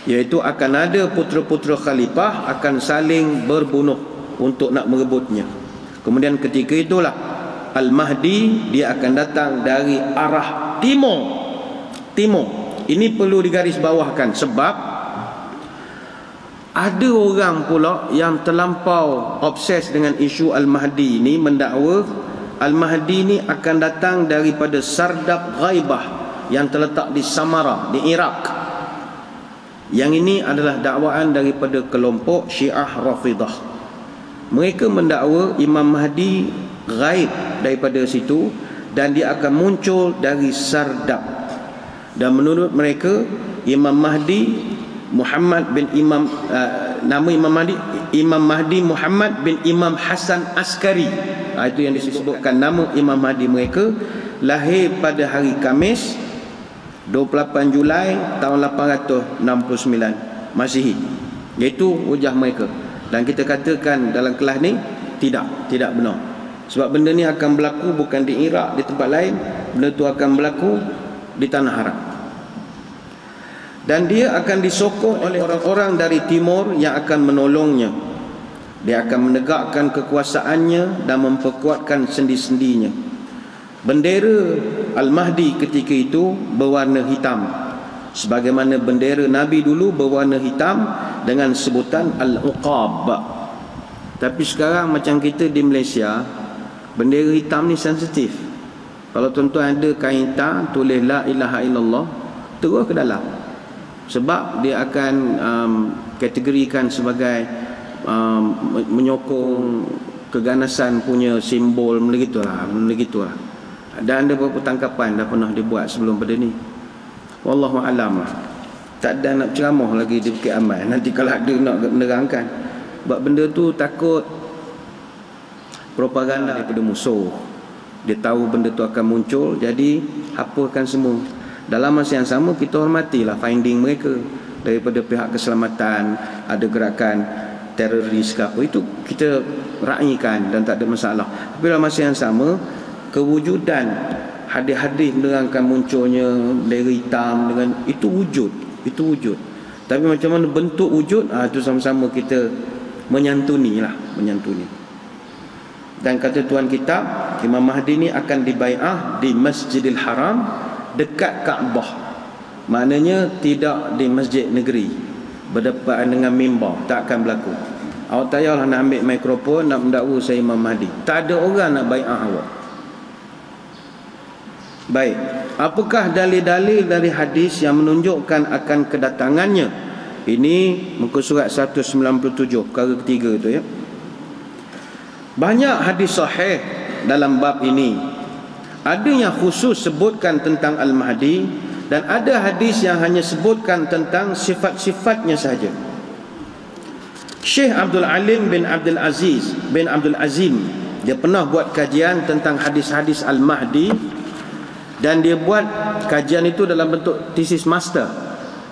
iaitu akan ada putera-putera khalifah akan saling berbunuh untuk nak merebutnya. Kemudian ketika itulah Al-Mahdi dia akan datang dari arah timur. Ini perlu digarisbawahkan sebab ada orang pula yang terlampau obses dengan isu Al-Mahdi ini, mendakwa Al-Mahdi ini akan datang daripada Sardab Ghaibah yang terletak di Samara, di Iraq. Yang ini adalah dakwaan daripada kelompok Syiah Rafidah. Mereka mendakwa Imam Mahdi ghaib daripada situ dan dia akan muncul dari Sardab. Dan menurut mereka Imam Mahdi Muhammad bin Imam nama Imam Mahdi Muhammad bin Imam Hasan Askari. Itu yang disebutkan nama Imam Mahdi mereka. Lahir pada hari Khamis 28 Julai tahun 869 Masihi. Iaitu hujah mereka. Dan kita katakan dalam kelas ni tidak benar. Sebab benda ni akan berlaku bukan di Iraq, di tempat lain. Benda tu akan berlaku di tanah Arab. Dan dia akan disokong oleh orang-orang dari timur yang akan menolongnya. Dia akan menegakkan kekuasaannya dan memperkuatkan sendi-sendinya. Bendera Al-Mahdi ketika itu berwarna hitam, sebagaimana bendera Nabi dulu berwarna hitam dengan sebutan Al-Uqab. Tapi sekarang macam kita di Malaysia, bendera hitam ni sensitif. Kalau tuan-tuan ada kain hitam tulis La ilaha illallah, terus ke dalam. Sebab dia akan kategorikan sebagai menyokong keganasan punya simbol, begitulah. Dan ada beberapa tangkapan dah pernah dibuat sebelum pada ni. Wallahu alam. Tak ada nak ceramah lagi di Bukit Aman. Nanti kalau ada nak menerangkan. Sebab benda tu takut propaganda daripada musuh. Dia tahu benda tu akan muncul, jadi hapuskan semua. Dalam masa yang sama kita hormatilah finding mereka. Daripada pihak keselamatan ada gerakan teroris ke apa, itu kita raikan dan tak ada masalah. Tapi dalam masa yang sama, kewujudan hadis-hadis menerangkan munculnya bendera hitam dengan itu wujud. Tapi macam mana bentuk wujud, itu sama-sama kita menyantuni. Dan kata tuan kitab, Imam Mahdi ni akan dibai'ah di Masjidil Haram dekat Kaabah. Maknanya tidak di masjid negeri berdepatan dengan mimbar, tak akan berlaku. Awak tak payahlah nak ambil mikrofon nak mendakwa saya Imam Mahdi. Tak ada orang nak bai'ah awak. Baik, apakah dalil-dalil dari hadis yang menunjukkan akan kedatangannya? Ini muka surat 197, perkara ketiga tu ya. Banyak hadis sahih dalam bab ini. Ada yang khusus sebutkan tentang Al-Mahdi, dan ada hadis yang hanya sebutkan tentang sifat-sifatnya sahaja. Syekh Abdul Alim bin Abdul Aziz bin Abdul Azim, dia pernah buat kajian tentang hadis-hadis Al-Mahdi, dan dia buat kajian itu dalam bentuk tesis master.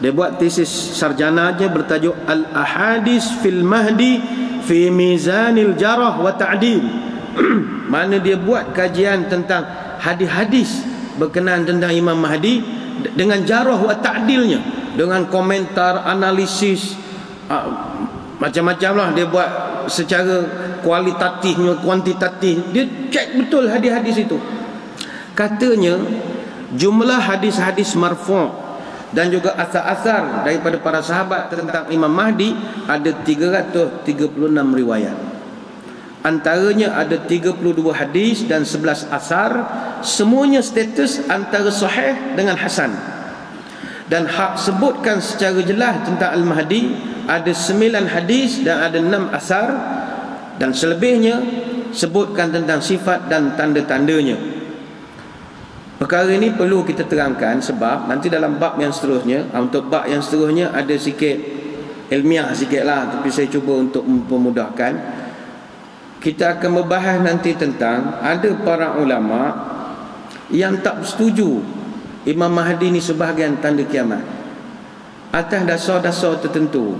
Dia buat tesis sarjana aja bertajuk Al-Ahadis fil Mahdi fi Mizanil Jarah wa Ta'dil. Mana dia buat kajian tentang hadis-hadis berkenaan tentang Imam Mahdi dengan jarah wa ta'dilnya, dengan komentar, analisis, macam-macam lah dia buat secara kualitatifnya, kuantitatif. Dia cek betul hadis-hadis itu. Katanya jumlah hadis-hadis marfu' dan juga asar-asar daripada para sahabat tentang Imam Mahdi ada 336 riwayat. Antaranya ada 32 hadis dan 11 asar. Semuanya status antara sahih dengan hasan. Dan hak sebutkan secara jelas tentang Al-Mahdi ada 9 hadis dan ada 6 asar. Dan selebihnya sebutkan tentang sifat dan tanda-tandanya. Perkara ini perlu kita terangkan sebab nanti dalam bab yang seterusnya, untuk bab yang seterusnya ada sikit ilmiah sikit lah, tapi saya cuba untuk mempermudahkan. Kita akan membahas nanti tentang ada para ulama yang tak setuju Imam Mahdi ni sebahagian tanda kiamat atas dasar-dasar tertentu.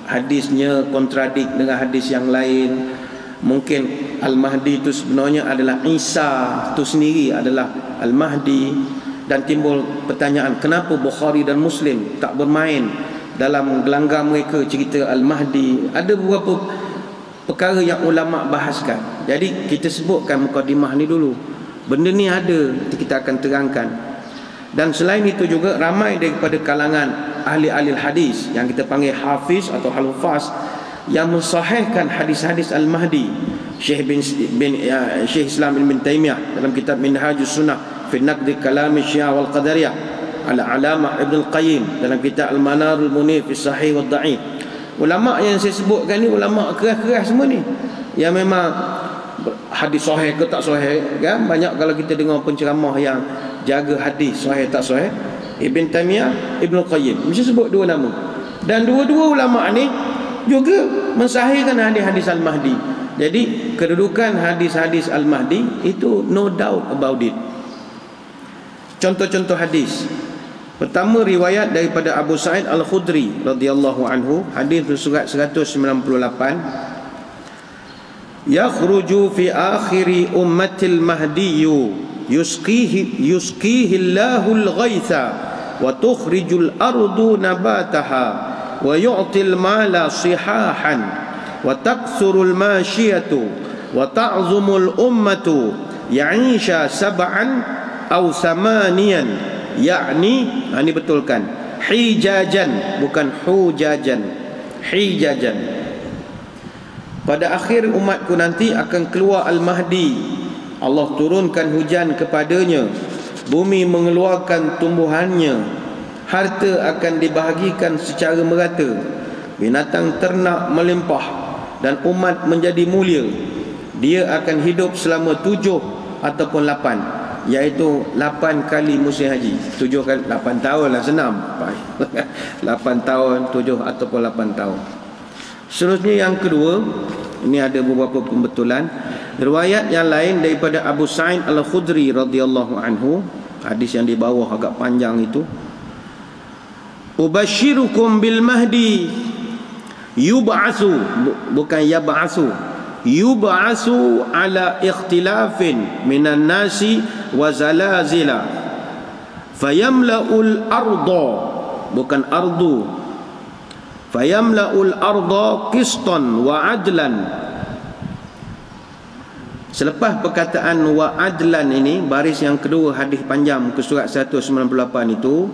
Hadisnya kontradik dengan hadis yang lain. Mungkin Al-Mahdi itu sebenarnya adalah Isa itu sendiri adalah Al-Mahdi. Dan timbul pertanyaan, kenapa Bukhari dan Muslim tak bermain dalam gelanggang mereka cerita Al-Mahdi? Ada beberapa perkara yang ulama bahaskan. Jadi kita sebutkan mukadimah ni dulu. Benda ni ada, kita akan terangkan. Dan selain itu juga ramai daripada kalangan ahli-ahli hadis yang kita panggil hafiz atau halufas yang mensahihkan hadis-hadis Al-Mahdi. Syekh Islam bin Taimiyah dalam kitab Minhajus Sunnah fi Naqd Kalam Syiah wal Qadariyah, Al-Alamah Ibn Al-Qayyim dalam kitab Al-Manarul Munif fi Sahih wal Dha'if. Ulama yang saya sebutkan ni ulama keras-keras semua ni, yang memang hadis sahih ke tak sahih kan. Banyak kalau kita dengar penceramah yang jaga hadis sahih tak sahih, Ibn Taimiyah, Ibn Qayyim, mesti sebut dua nama. Dan dua-dua ulama ni juga mensahihkan hadis-hadis Al-Mahdi. Jadi kedudukan hadis-hadis Al-Mahdi itu no doubt about it. Contoh-contoh hadis. Pertama, riwayat daripada Abu Sa'id Al-Khudri radhiyallahu anhu, hadis surat 198. Yakhruju fi akhiri ummatil mahdiyyu yusqihi Allahul ghaitha wa tukhrijul ardu nabataha wa yu'til mala sihahan wa taksurul masyiyatu wa ta'zumul ummatu ya'isha sab'an aw samanian, yakni ini betulkan, hijajan bukan hujajan, hijajan. Pada akhir umatku nanti akan keluar Al-Mahdi, Allah turunkan hujan kepadanya, bumi mengeluarkan tumbuhannya, harta akan dibahagikan secara merata, binatang ternak melimpah, dan umat menjadi mulia. Dia akan hidup selama 7 ataupun 8, iaitu 8 kali musim haji. 7 kali 8 tahun lah, senam 8 tahun, 7 ataupun 8 tahun. Seterusnya yang kedua, ini ada beberapa pembetulan. Riwayat yang lain daripada Abu Sa'id Al-Khudri radhiyallahu anhu, hadis yang di bawah agak panjang itu, ubashirukum bil mahdi yub'asu, bukan yab'asu, yub'asu ala ikhtilafin minan nasi wa zalazila fayamla'ul arda, bukan ardu, fayamla'ul arda qistan wa adlan. Selepas perkataan wa adlan ini, baris yang kedua hadis panjang ke surat 198 itu,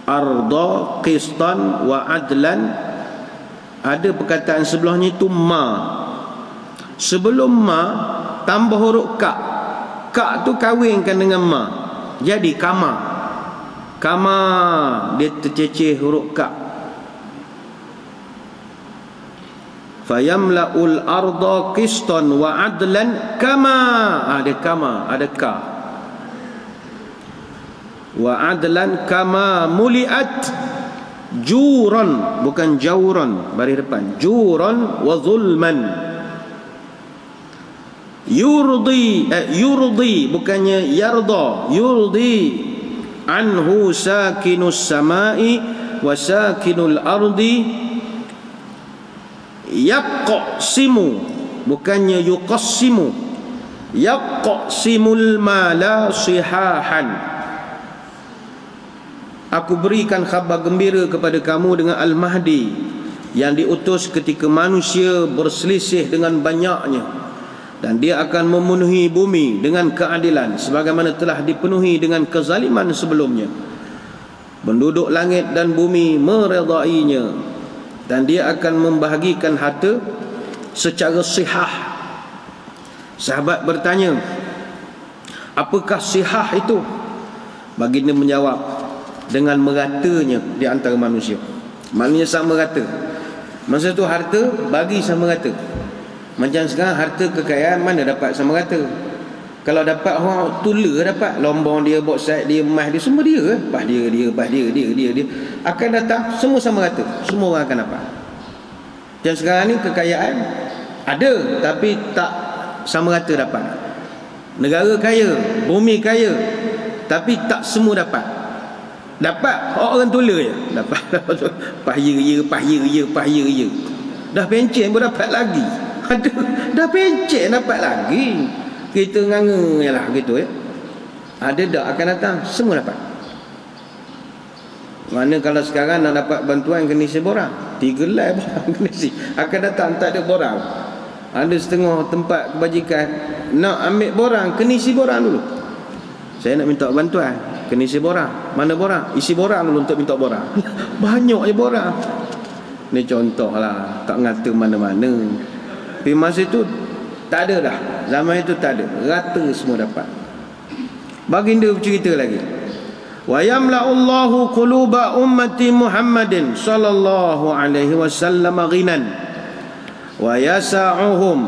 arda qistan wa adlan, ada perkataan sebelahnya itu ma. Sebelum ma tambah huruf ka. Ka tu kawinkan dengan ma, jadi kama. Kama, dia terceceh huruf ka. Fayamla'ul arda qistan wa adlan kama, ada kama, ada ka. Wa adlan kama muliat juran, bukan jauran, baris depan, juran wa zulman. Yurdi, yurdi bukannya yarda, yurdi anhu sakinus samai wa sakinul ardi, yaqsimu bukannya yuqassimu, yaqsimul mala sihahan. Aku berikan khabar gembira kepada kamu dengan Al-Mahdi yang diutus ketika manusia berselisih dengan banyaknya, dan dia akan memenuhi bumi dengan keadilan sebagaimana telah dipenuhi dengan kezaliman sebelumnya. Penduduk langit dan bumi meredainya, dan dia akan membahagikan harta secara sihah. Sahabat bertanya, apakah sihah itu? Baginda menjawab, dengan meratanya di antara manusia. Maknanya sama rata. Masa tu harta bagi sama rata. Macam sekarang harta kekayaan mana dapat sama rata? Kalau dapat orang tula, dapat lombong dia, boxsite dia, emas dia, semua dia ke? Pas dia akan datang semua sama rata. Semua orang akan dapat. Yang sekarang ni kekayaan ada tapi tak sama rata dapat. Negara kaya, bumi kaya, tapi tak semua dapat. Dapat orang tula je dapat. Pahya. Dah pencen pun dapat lagi. Aduh, dah pencen dapat lagi. Kita nganga lah gitu ya. Ada tak akan datang semua dapat. Mana kalau sekarang nak dapat bantuan kena isi borang, 3 lai borang kena isi. Akan datang tak ada borang. Ada setengah tempat kebajikan nak ambil borang, kena isi borang dulu. Saya nak minta bantuan, kena isi borang. Mana borang? Isi borang dulu untuk minta borang. Banyak je borang. Ni contoh lah, tak ngata mana-mana. Tapi masa itu tak ada dah. Zaman itu tak ada, rata semua dapat. Baginda bercerita lagi, wa yamla'ullahu quluba ummati Muhammadin sallallahu alaihi wasallam ghinan wa yasa'uhum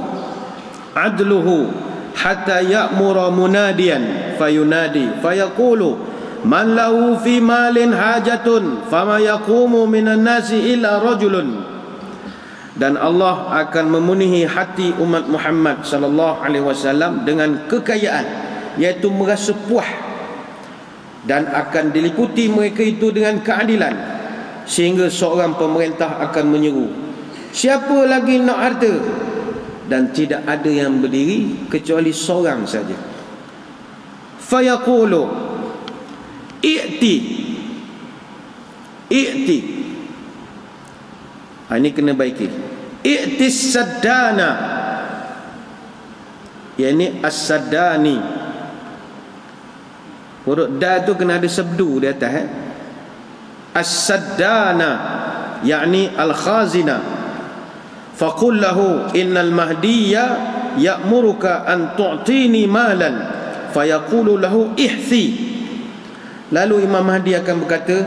adluhu hatta ya'mura munadiyan fayunadi fayaqulu man lahu fi malin hajatun fama yaqumu minan nasi illa rajulun. Dan Allah akan memenuhi hati umat Muhammad sallallahu alaihi wasallam dengan kekayaan, iaitu merasa puas, dan akan diliputi mereka itu dengan keadilan, sehingga seorang pemerintah akan menyeru, siapa lagi nak harta? Dan tidak ada yang berdiri kecuali seorang saja. Fayaqulu i'ti. Ini kena baiki. i'tis saddana, yakni as-saddani. Huruf da tu kena ada sabdu di atas. As-saddana yakni al-khazina. Faqul lahu innal mahdiyya ya'muruka an tu'tini malan fayaqulu lahu ihthi. Lalu Imam Mahdi akan berkata,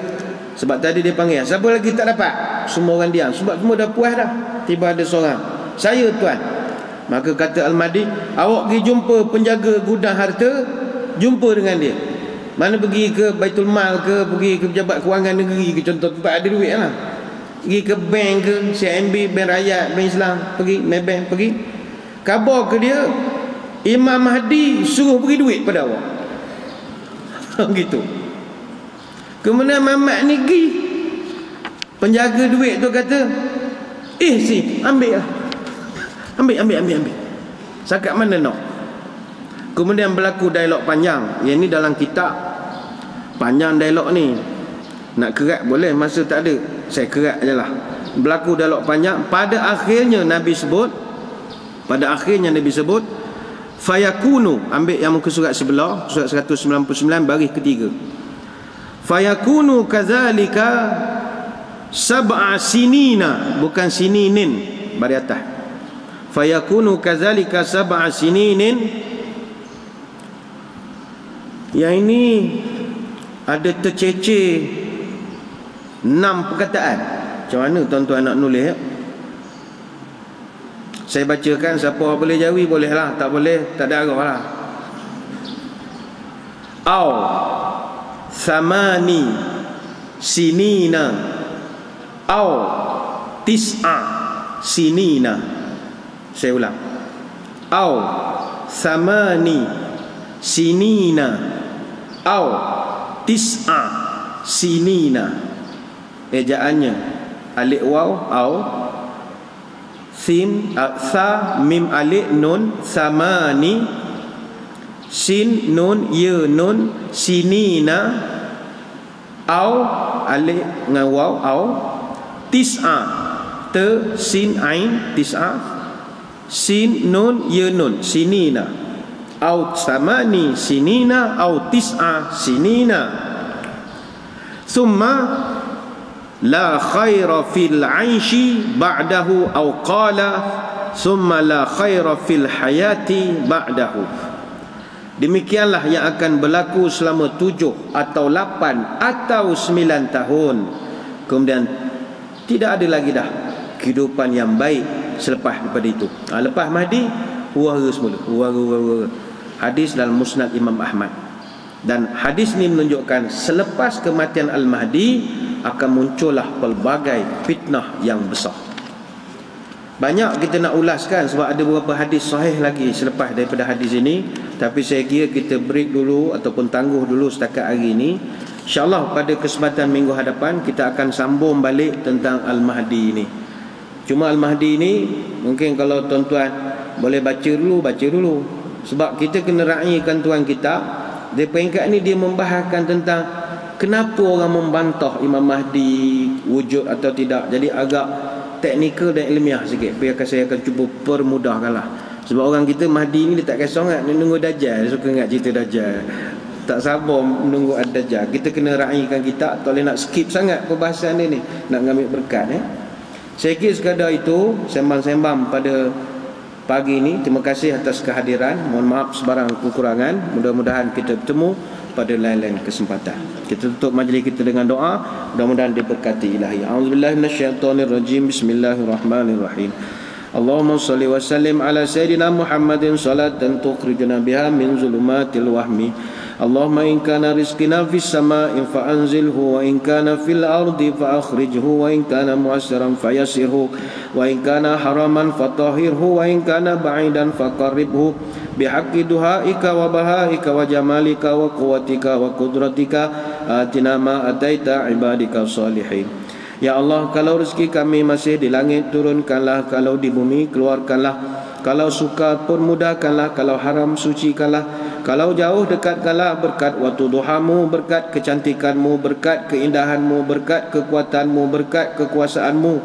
sebab tadi dia panggil, siapa lagi tak dapat? Semua orang diam, sebab semua dah puas dah. Tiba ada seorang, saya tuan. Maka kata Al-Mahdi, awak pergi jumpa penjaga gudang harta, jumpa dengan dia. Mana pergi ke Baitul Mal ke, pergi ke Pejabat Kewangan Negeri ke, contoh tempat ada duit lah. Pergi ke bank ke, CIMB, Bank Rakyat, Bank Islam, pergi Maybank, pergi. Khabar ke dia, Imam Mahdi suruh beri duit pada awak. Gitu. Kemudian Mamat ni pergi, penjaga duit tu kata, si ambil lah, ambil. Sakat mana nak? Kemudian berlaku dialog panjang. Yang ni dalam kitab. Panjang dialog ni. Nak kerat boleh, masa tak ada, saya kerat je lah. Berlaku dialog panjang. Pada akhirnya Nabi sebut, fayakunu, ambil yang muka surat sebelah, surat 199 baris ketiga. Fayakunu kadzalika sab'a sinina, bukan sininin, baris atas. Fayakunu kadzalika sab'a sininin. Yang ini ada tercecer 6 perkataan. Macam mana tuan-tuan nak nulis ya? Saya bacakan, siapa boleh jawi bolehlah, tak boleh tak ada arah lah. Au thamani sinina au tis'a sinina. Saya ulang. Au thamani sinina au tis'a sinina. Ejaannya alif waw au sin tha mim alif nun samani sin nun ya nun sinina au alif dengan waw au tis'a te sin ain tis'a sin nun ya nun sinina au samani sinina au tis'a sinina. Thumma la khaira fil 'aishi ba'dahu au qala thumma la khaira fil hayati ba'dahu. Demikianlah yang akan berlaku selama 7 atau 8 atau 9 tahun. Kemudian tidak ada lagi dah kehidupan yang baik selepas daripada itu. Lepas Mahdi hura semula, hura. Hadis dalam Musnad Imam Ahmad. Dan hadis ini menunjukkan selepas kematian Al-Mahdi akan muncullah pelbagai fitnah yang besar. Banyak kita nak ulaskan sebab ada beberapa hadis sahih lagi selepas daripada hadis ini, tapi saya kira kita break dulu ataupun tangguh dulu setakat hari ini. InsyaAllah pada kesempatan minggu hadapan kita akan sambung balik tentang Al-Mahdi ini. Cuma Al-Mahdi ini mungkin kalau tuan-tuan boleh baca dulu, sebab kita kena raikan tuan kitab. Di peringkat ni dia membahaskan tentang kenapa orang membantah Imam Mahdi wujud atau tidak. Jadi agak teknikal dan ilmiah sikit. Saya akan cuba permudahkanlah. Sebab orang kita Mahdi ni dia tak kisah sangat, dia nunggu Dajjal. Dia suka ingat cerita Dajjal, tak sabar menunggu Ad-Dajjal. Kita kena raikan kitab, tak boleh nak skip sangat perbahasan dia ni, nak ngambil berkat. Saya kira sekadar itu sembang-sembang pada pagi ini. Terima kasih atas kehadiran. Mohon maaf sebarang kekurangan. Mudah-mudahan kita bertemu pada lain-lain kesempatan. Kita tutup majlis kita dengan doa. Mudah-mudahan diberkati ilahi. A'udzubillahi minasyaitonirrajim. Bismillahirrahmanirrahim. Allahumma salli wa sallim ala sayyidina Muhammadin salatan tukhrijuna biha min zulumatil wahmi. Allahumma in kana rizqina fis sama'i fa anzilhu wa in kana fil ardi fa akhrijhu wa in kana mu'assiran fayassirhu wa in kana haraman fatahhirhu wa in kana ba'idan faqarribhu bihaqqi duhaika wa bahaika wa jamalika wa quwwatika wa qudratika atina ma ataita ibadika salihin. Ya Allah, kalau rezeki kami masih di langit turunkanlah, kalau di bumi keluarkanlah, kalau suka pun mudahkanlah, kalau haram sucikanlah, kalau jauh dekatkanlah, berkat waktu duhamu, berkat kecantikanmu, berkat keindahanmu, berkat kekuatanmu, berkat kekuasaanmu,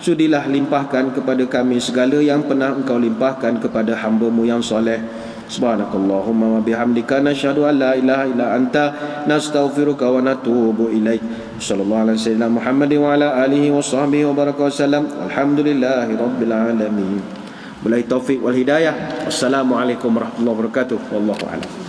sudilah limpahkan kepada kami segala yang pernah Engkau limpahkan kepada hamba-Mu yang soleh. Subhanakallahumma wa bihamdika nashhadu an la ilaha illa anta nastaghfiruka wa natubu ilaik. Sallallahu alaihi wasallam Muhammadin wa ala alihi wa sahbihi wa baraka wasallam. Alhamdulillahi rabbil alamin. Billahi taufiq wal hidayah. Wassalamualaikum warahmatullahi wabarakatuh. Wallahu a'lam.